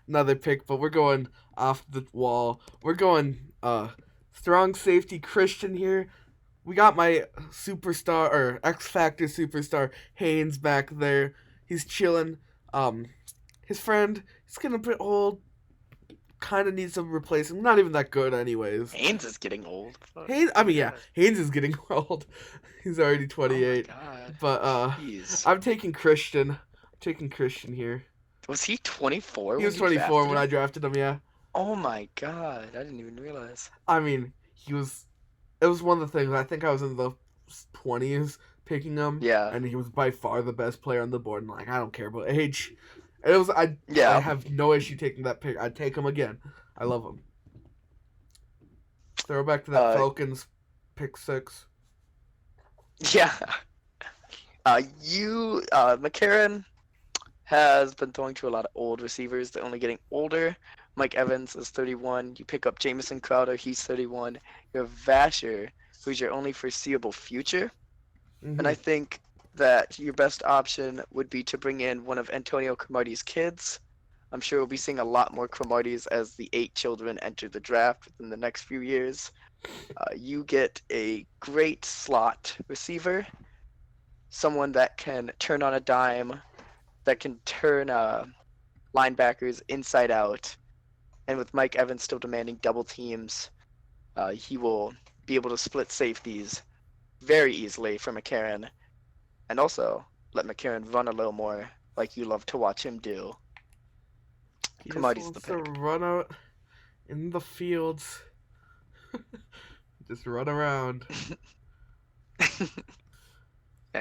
another pick, but we're going off the wall. We're going, strong safety Christian here. We got my superstar, or X Factor superstar, Haynes back there. He's chilling. His friend, he's getting a bit old. Kind of needs some replacing. Not even that good, anyways. Haynes is getting old. Haynes, I mean, yeah, Haynes is getting old. He's already Oh my 28. God. But, Jeez. I'm taking Christian. Taking Christian here. Was he 24 He when was you 24 drafted when him? I drafted him, yeah. Oh my God. I didn't even realize. I mean, it was one of the things, I think I was in the 20s picking him, Yeah. and he was by far the best player on the board, and like, I don't care about age. It was, I Yeah. have no issue taking that pick. I'd take him again. I love him. Throw back to that Falcons pick 6. Yeah. McCarron has been throwing to a lot of old receivers. They're only getting older. Mike Evans is 31. You pick up Jamison Crowder, he's 31. You have Vasher, who's your only foreseeable future. And I think that your best option would be to bring in one of Antonio Cromartie's kids. I'm sure we'll be seeing a lot more Cromarties as the 8 children enter the draft in the next few years. You get a great slot receiver, someone that can turn on a dime, that can turn linebackers inside out. And with Mike Evans still demanding double teams, he will be able to split safeties very easily for McCarron, and also let McCarron run a little more like you love to watch him do. He just Cromartie's wants the to pick. run out in the fields. Just run around. I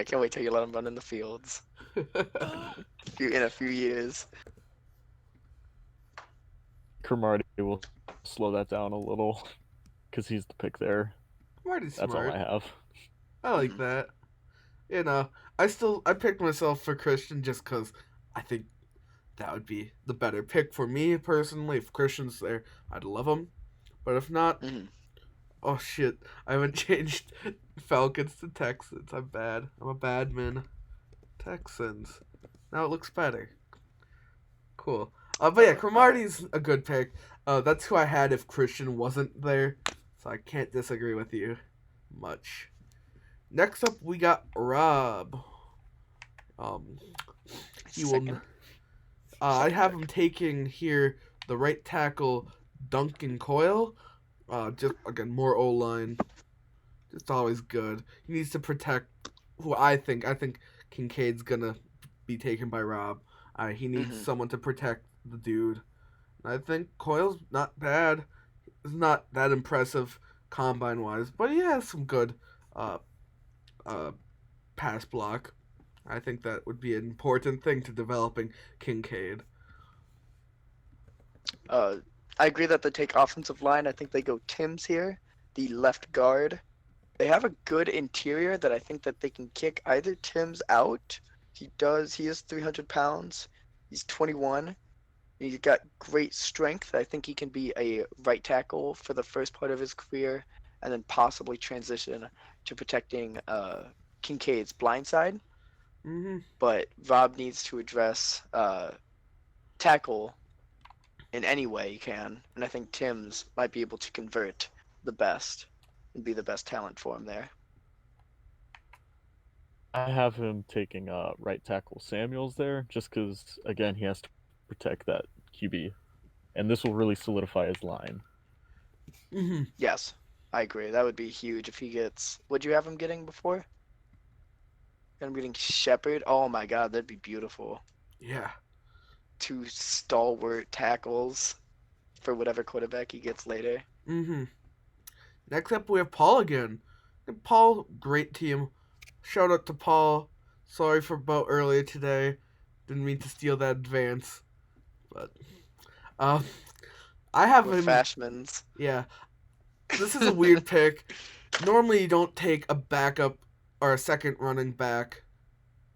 can't wait till you let him run in the fields in a few years. Cromartie will slow that down a little because he's the pick there. Marty's That's smart. all I have. I like that. You know, I picked myself for Christian just because I think that would be the better pick for me personally. If Christian's there, I'd love him. But if not, oh shit, I haven't changed Falcons to Texans. I'm bad. I'm a bad man. Texans. Now it looks better. Cool. But yeah, Cromartie's a good pick. That's who I had if Christian wasn't there. So I can't disagree with you much. Next up, we got Rob. He will. I have him taking here the right tackle, Duncan Coyle. Just again more O line. Just always good. He needs to protect who I think. I think Kincaid's gonna be taken by Rob. He needs someone to protect the dude. I think Coyle's not bad. He's not that impressive combine wise, but he has some good pass block. I think that would be an important thing to developing Kincaid. I agree that they take offensive line. I think they go Tim's here, the left guard. They have a good interior that I think that they can kick either Tim's out. He is 300 pounds. He's 21. He's got great strength. I think he can be a right tackle for the first part of his career and then possibly transition to protecting Kincaid's blind side, Mm-hmm. but Rob needs to address tackle in any way he can, and I think Tim's might be able to convert the best and be the best talent for him there. I have him taking right tackle Samuels there, just because again he has to protect that QB, and this will really solidify his line. Mm-hmm. Yes, I agree. That would be huge if he gets. Would you have him getting before? Him getting Shepard? Oh my God, that'd be beautiful. Yeah. 2 stalwart tackles for whatever quarterback he gets later. Mm-hmm. Next up, we have Paul again. And Paul, great team. Shout out to Paul. Sorry for about earlier today. Didn't mean to steal that advance, but um, I have With him. Fashman's. Yeah, this is a weird pick. Normally, you don't take a backup or a second running back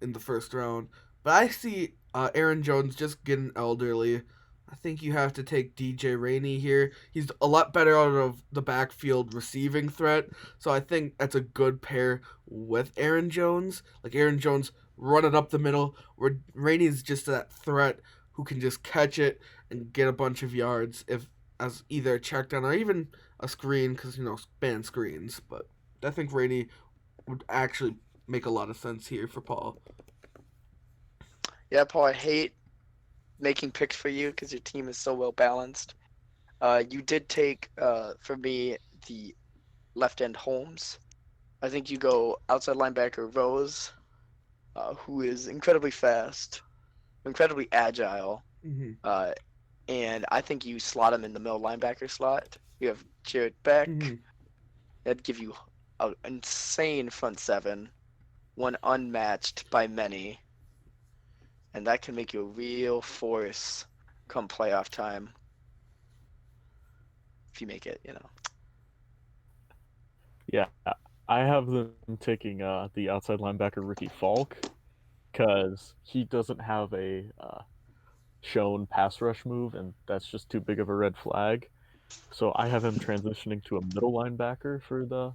in the first round, but I see Aaron Jones just getting elderly. I think you have to take DJ Rainey here. He's a lot better out of the backfield receiving threat, so I think that's a good pair with Aaron Jones. Like Aaron Jones running up the middle, where Rainey's just that threat who can just catch it and get a bunch of yards if as either a check down or even a screen, because span screens. But I think Rainey would actually make a lot of sense here for Paul. Yeah, Paul, I hate making picks for you because your team is so well balanced. You did take, for me, the left end Holmes. I think you go outside linebacker Rose, who is incredibly fast, incredibly agile, Mm-hmm. and I think you slot him in the middle linebacker slot. You have Jared Beck. Mm-hmm. That'd give you an insane front seven, one unmatched by many, and that can make you a real force come playoff time. If you make it. Yeah, I have them taking the outside linebacker Ricky Falk, because he doesn't have a shown pass rush move, and that's just too big of a red flag. So I have him transitioning to a middle linebacker for the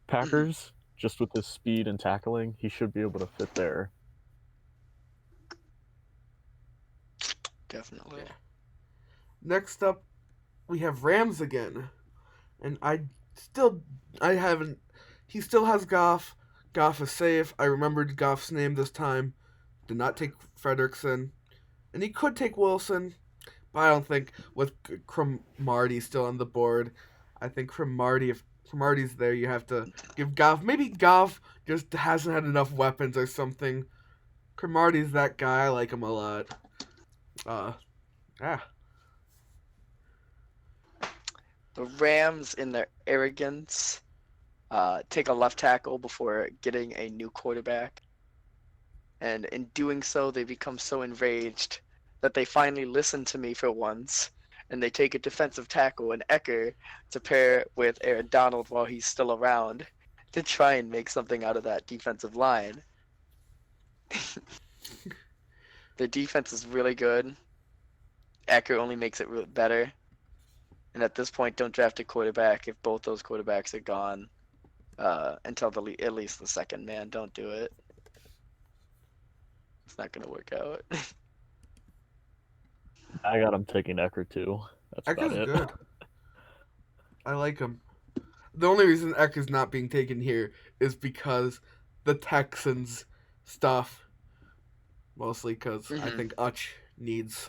Packers. Just with his speed and tackling, he should be able to fit there. Definitely. Next up, we have Rams again, and I haven't. He still has Goff. Goff is safe. I remembered Goff's name this time. Did not take Frederickson, and he could take Wilson, but I don't think with Cromartie still on the board. I think Cromartie, if Cromartie's there, you have to give Goff. Maybe Goff just hasn't had enough weapons or something. Cromartie's that guy. I like him a lot. Yeah. The Rams, in their arrogance, take a left tackle before getting a new quarterback. And in doing so, they become so enraged that they finally listen to me for once, and they take a defensive tackle in Ecker to pair with Aaron Donald while he's still around to try and make something out of that defensive line. The defense is really good. Ecker only makes it better. And at this point, don't draft a quarterback if both those quarterbacks are gone until at least the second man. Don't do it. It's not going to work out. I got him taking Ecker too. That's about Ecker's it. good. I like him. The only reason Ecker's not being taken here is because the Texans stuff. Mostly because I think Utch needs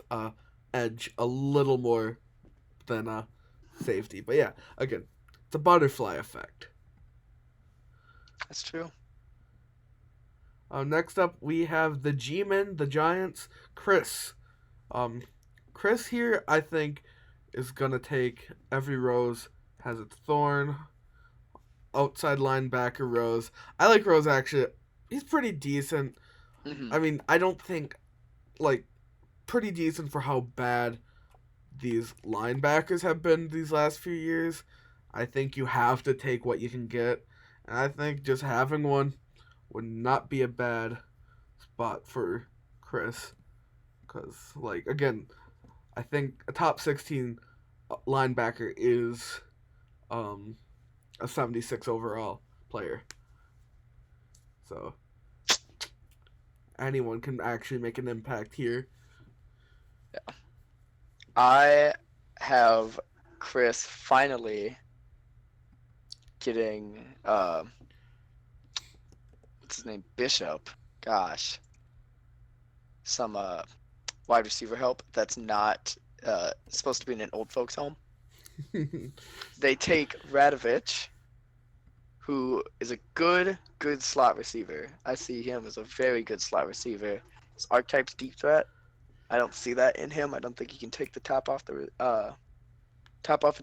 edge a little more than safety. But yeah, again, it's a butterfly effect. That's true. Next up, we have the G-Men, the Giants, Chris. Chris here, I think, is going to take every rose has its thorn. Outside linebacker Rose. I like Rose, actually. He's pretty decent. Mm-hmm. I mean, I don't think, pretty decent for how bad these linebackers have been these last few years. I think you have to take what you can get. And I think just having one would not be a bad spot for Chris. Because, again, I think a top 16 linebacker is a 76 overall player. So anyone can actually make an impact here. I have Chris finally getting what's his name? Bishop. Gosh. Some wide receiver help that's not supposed to be in an old folks home. They take Radovich, who is a good slot receiver. I see him as a very good slot receiver. His archetype's deep threat. I don't see that in him. I don't think he can take the top off a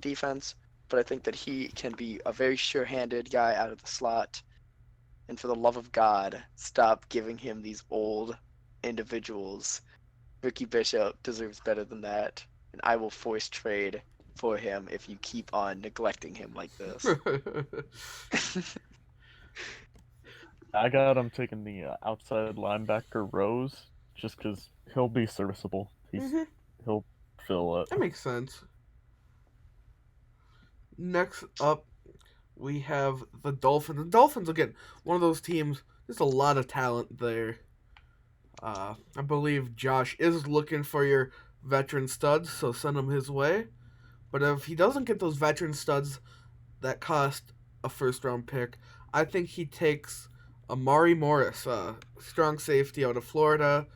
defense, but I think that he can be a very sure-handed guy out of the slot. And for the love of God, stop giving him these old individuals. Ricky Bishop deserves better than that, and I will force trade for him if you keep on neglecting him like this. I got him taking the outside linebacker Rose just because he'll be serviceable. He'll fill it. That makes sense. Next up, we have the Dolphins. The Dolphins, again, one of those teams, there's a lot of talent there. I believe Josh is looking for your veteran studs, so send him his way. But if he doesn't get those veteran studs that cost a first-round pick, I think he takes Amari Morris, strong safety out of Florida.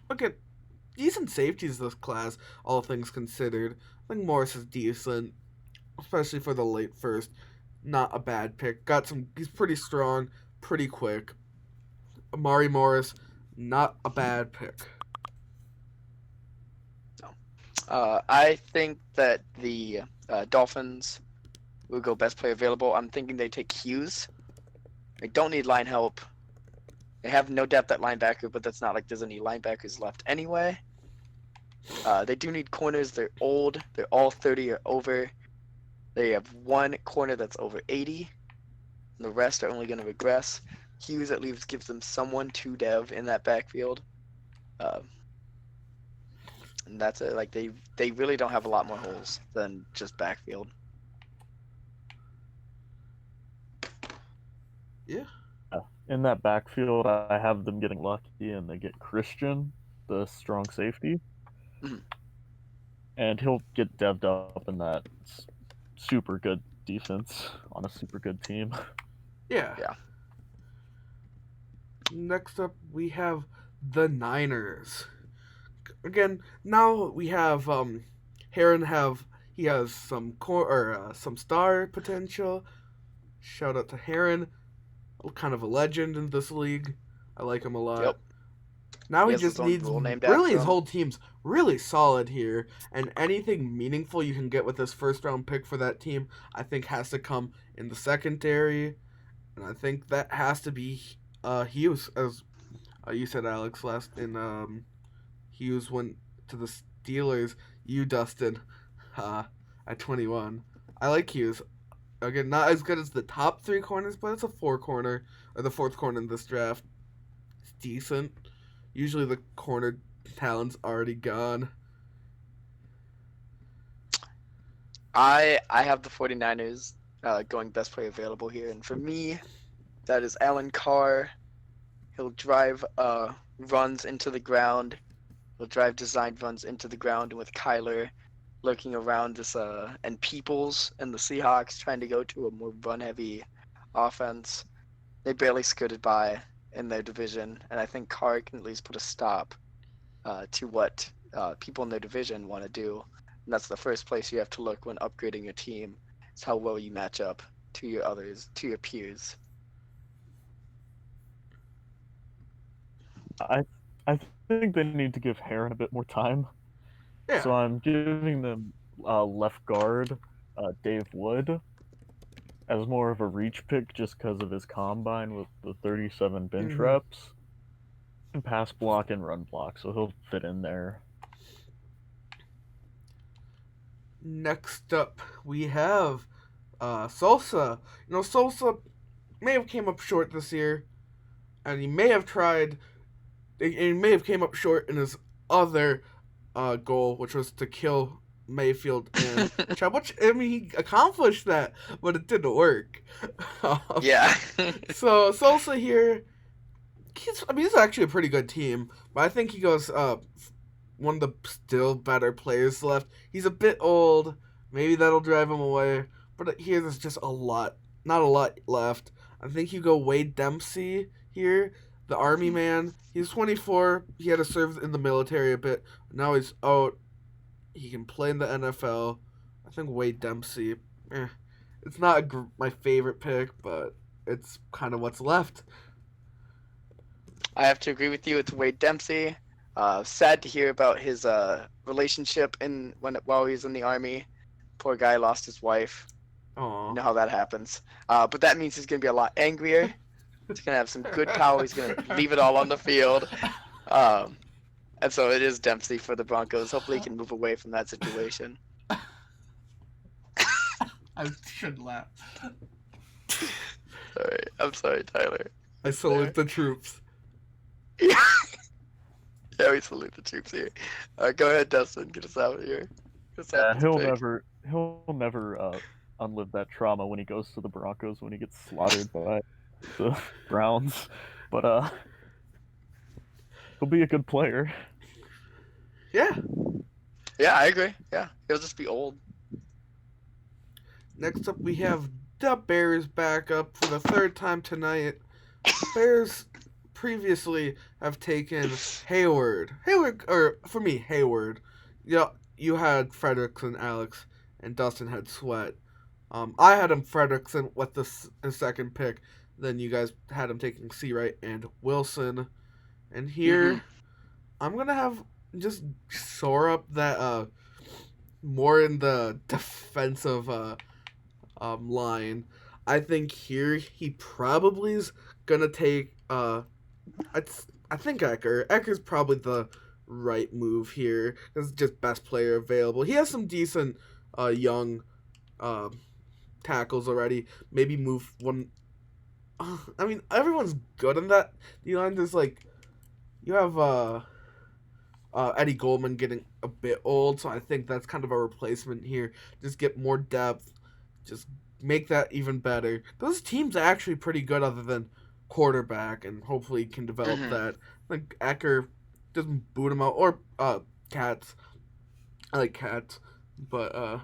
Again, decent safeties this class, all things considered. I think Morris is decent, especially for the late first. Not a bad pick. He's pretty strong, pretty quick. Amari Morris, not a bad pick. I think that the Dolphins will go best player available. I'm thinking they take Hughes. They don't need line help. They have no depth at linebacker, but that's not like there's any linebackers left anyway. They do need corners. They're old. They're all 30 or over. They have one corner that's over 80. And the rest are only going to regress. Hughes at least gives them someone to dev in that backfield. And that's it. Like they really don't have a lot more holes than just backfield. Yeah. In that backfield, I have them getting lucky, and they get Christian, the strong safety, and he'll get devved up in that super good defense on a super good team. Yeah. Next up, we have the Niners. Again, now we have Heron. He has some some star potential. Shout out to Heron, kind of a legend in this league. I like him a lot. Yep. Now he has just his own needs rule named really after his him. whole team's really solid here, and anything meaningful you can get with this first round pick for that team, I think has to come in the secondary, and I think that has to be Hughes, as you said, Alex. Hughes went to the Steelers. You, Dustin, at 21. I like Hughes. Again, not as good as the top three corners, but it's a the fourth corner in this draft. It's decent. Usually the corner talent's already gone. I have the 49ers going best player available here, and for me, that is Alan Carr. He'll drive runs into the ground. He'll drive designed runs into the ground with Kyler lurking around this and Peoples and the Seahawks trying to go to a more run-heavy offense. They barely skirted by in their division, and I think Carr can at least put a stop to what people in their division want to do. And that's the first place you have to look when upgrading your team. Is how well you match up to your peers. I think they need to give Heron a bit more time. Yeah. So I'm giving them left guard Dave Wood as more of a reach pick just because of his combine with the 37 bench reps and pass block and run block, so he'll fit in there. Next up, we have Sosa. Sosa may have came up short this year, and he may have came up short in his other goal, which was to kill Mayfield and Chubb, which, I mean, he accomplished that, but it didn't work. Yeah. So Sosa here, he's actually a pretty good team, but I think he goes one of the still better players left. He's a bit old, maybe that'll drive him away, but here there's just not a lot left. I think you go Wade Dempsey here, the Army man. He's 24. He had to serve in the military a bit. Now he's out. He can play in the NFL. I think Wade Dempsey. It's not my favorite pick, but it's kind of what's left. I have to agree with you. It's Wade Dempsey. Sad to hear about his relationship while he was in the Army. Poor guy lost his wife. Aww. You know how that happens. But that means he's going to be a lot angrier. He's going to have some good power. He's going to leave it all on the field. And so it is Dempsey for the Broncos. Hopefully he can move away from that situation. I shouldn't laugh. I'm sorry, Tyler. I salute the troops. Yeah, we salute the troops here. Go ahead, Dustin. Get us out of here. He'll never unlive that trauma when he goes to the Broncos when he gets slaughtered by the Browns. But he'll be a good player. Yeah. Yeah, I agree. Yeah, he'll just be old. Next up, we have the Bears back up for the third time tonight. Bears previously have taken Hayward, or for me, Hayward. Yeah, you had Frederickson, Alex, and Dustin had Sweat. I had him Frederickson with the second pick. Then you guys had him taking Seawright and Wilson. And here, I'm going to have just shore up that more in the defensive line. I think here he probably is going to take, I think Ecker. Ecker's probably the right move here. This is just best player available. He has some decent young tackles already. Maybe move one. I mean, everyone's good in that D-line. There's you have Eddie Goldman getting a bit old, so I think that's kind of a replacement here. Just get more depth. Just make that even better. Those teams are actually pretty good other than quarterback, and hopefully can develop that. I think Ecker doesn't boot him out, or Katz. I like Katz, but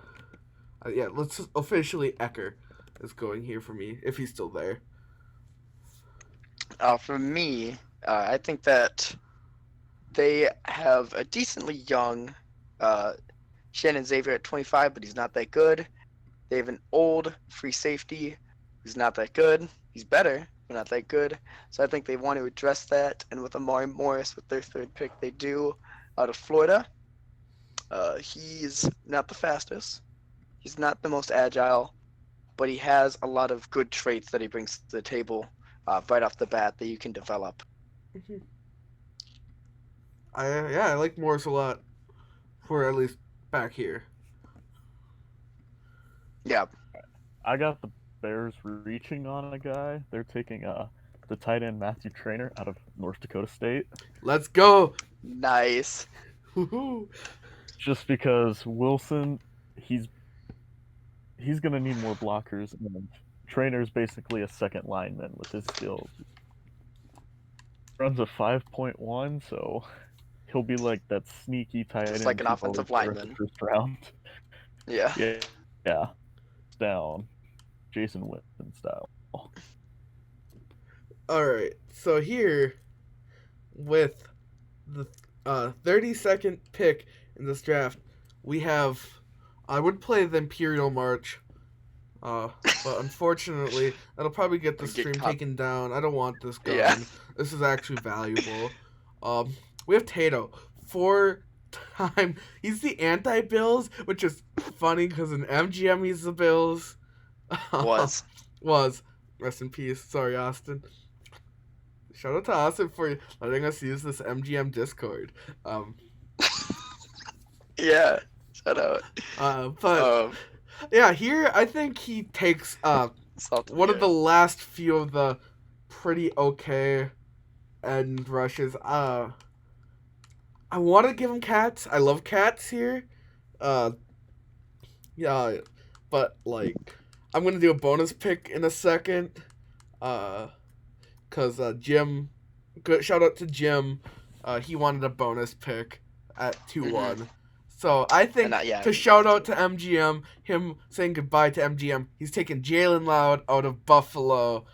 yeah, let's officially Ecker is going here for me if he's still there. For me, I think that they have a decently young Shannon Xavier at 25, but he's not that good. They have an old free safety who's not that good. He's better, but not that good. So I think they want to address that. And with Amari Morris, with their third pick, they do out of Florida. He's not the fastest. He's not the most agile, but he has a lot of good traits that he brings to the table right off the bat that you can develop. I like Morris a lot, for at least back here. Yeah. I got the Bears reaching on a guy. They're taking the tight end Matthew Trainer out of North Dakota State. Let's go. Nice. Woo-hoo. Just because Wilson, he's gonna need more blockers, and Trainer's basically a second lineman with his skills. Runs a 5.1, so he'll be like that sneaky tight end. Just like an offensive lineman. First round. Yeah. Yeah. Down. Jason Witten style. Alright, so here, with the 32nd pick in this draft, we have, I would play the Imperial March, but unfortunately, that'll probably get the stream taken down. I don't want this going. Yeah. This is actually valuable. We have Tato. 4-time, he's the anti-Bills, which is funny because in MGM he's the Bills. Was. Rest in peace. Sorry, Austin. Shout out to Austin for letting us use this MGM Discord. Yeah, shout out. But yeah, here I think he takes one of the last few of the pretty okay end rushes. I want to give him Cats. I love Cats here. Yeah, but like, I'm gonna do a bonus pick in a second. Cause Jim, good shout out to Jim. He wanted a bonus pick at 2-1. Mm-hmm. So I And think yeah, I to agree shout with out to MGM, him saying goodbye to MGM, he's taking Jalen Loud out of Buffalo.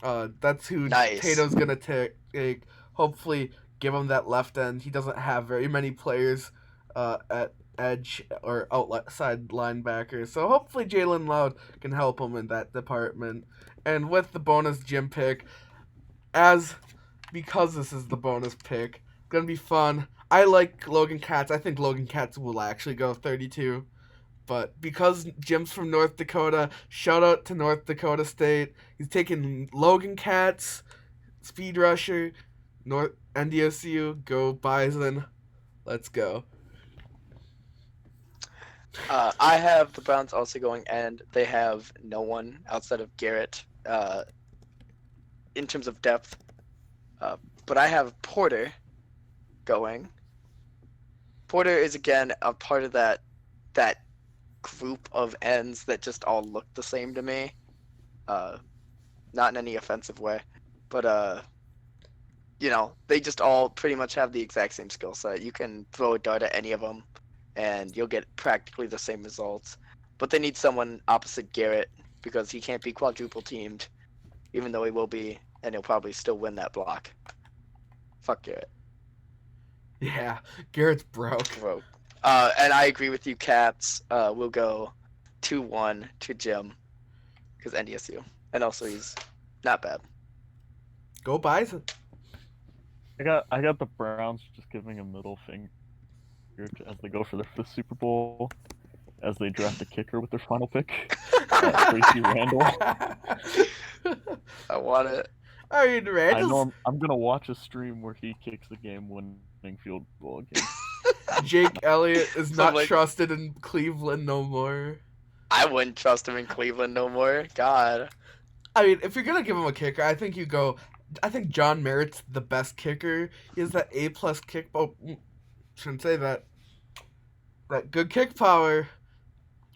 That's who Nice. Tato's gonna take. Hopefully, give him that left end. He doesn't have very many players at edge or outside linebacker. So hopefully Jalen Loud can help him in that department. And with the bonus Jim pick, because this is the bonus pick, it's gonna be fun. I like Logan Katz. I think Logan Katz will actually go 32. But because Jim's from North Dakota, shout out to North Dakota State. He's taking Logan Katz, speed rusher, North NDSU. Go Bison. Let's go. I have the Browns also going, and they have no one outside of Garrett in terms of depth. But I have Porter going. Porter is again a part of that group of ends that just all look the same to me. Not in any offensive way, but they just all pretty much have the exact same skill set. You can throw a dart at any of them, and you'll get practically the same results. But they need someone opposite Garrett because he can't be quadruple teamed, even though he will be, and he'll probably still win that block. Fuck Garrett. Yeah, Garrett's broke. Bro. And I agree with you, Cats. We'll go 2-1 to Jim because NDSU, and also he's not bad. Go Bison. I got the Browns just giving a middle finger as they go for the Super Bowl, as they draft a kicker with their final pick, Tracy Randall. I want it. I mean, I Randall's know I'm gonna watch a stream where he kicks the game-winning field goal again. Jake Elliott is So, not like- trusted in Cleveland no more. I wouldn't trust him in Cleveland no more. God. I mean, if you're gonna give him a kicker, I think you go. I think John Merritt's the best kicker. He has that A+ kick. Oh, shouldn't say that. That good kick power.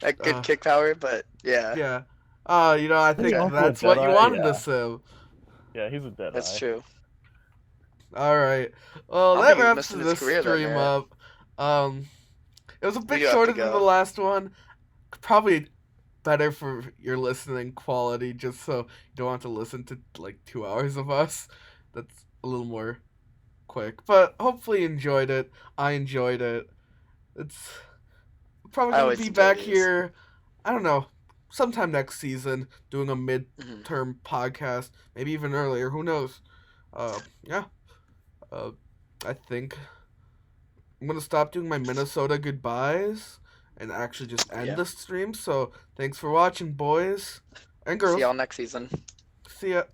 That good kick power, but yeah, Yeah. I think Yeah. that's what you Jedi, wanted yeah. to say. Yeah, he's a dead that's eye. true. All right. Well, I that think he's wraps missing his this career then, stream Merritt. up. It was a We bit do have to shorter than go. the last one. Probably better for your listening quality, just so you don't have to listen to like 2 hours of us. That's a little more quick, but hopefully you enjoyed it. I enjoyed it. It's probably I gonna always be enjoy back these. here. I don't know, sometime next season, doing a Mhm. midterm podcast, maybe even earlier. Who knows? Yeah. I think I'm gonna stop doing my Minnesota goodbyes and actually just end Yeah. the stream. So thanks for watching, boys and girls. See y'all next season. See ya.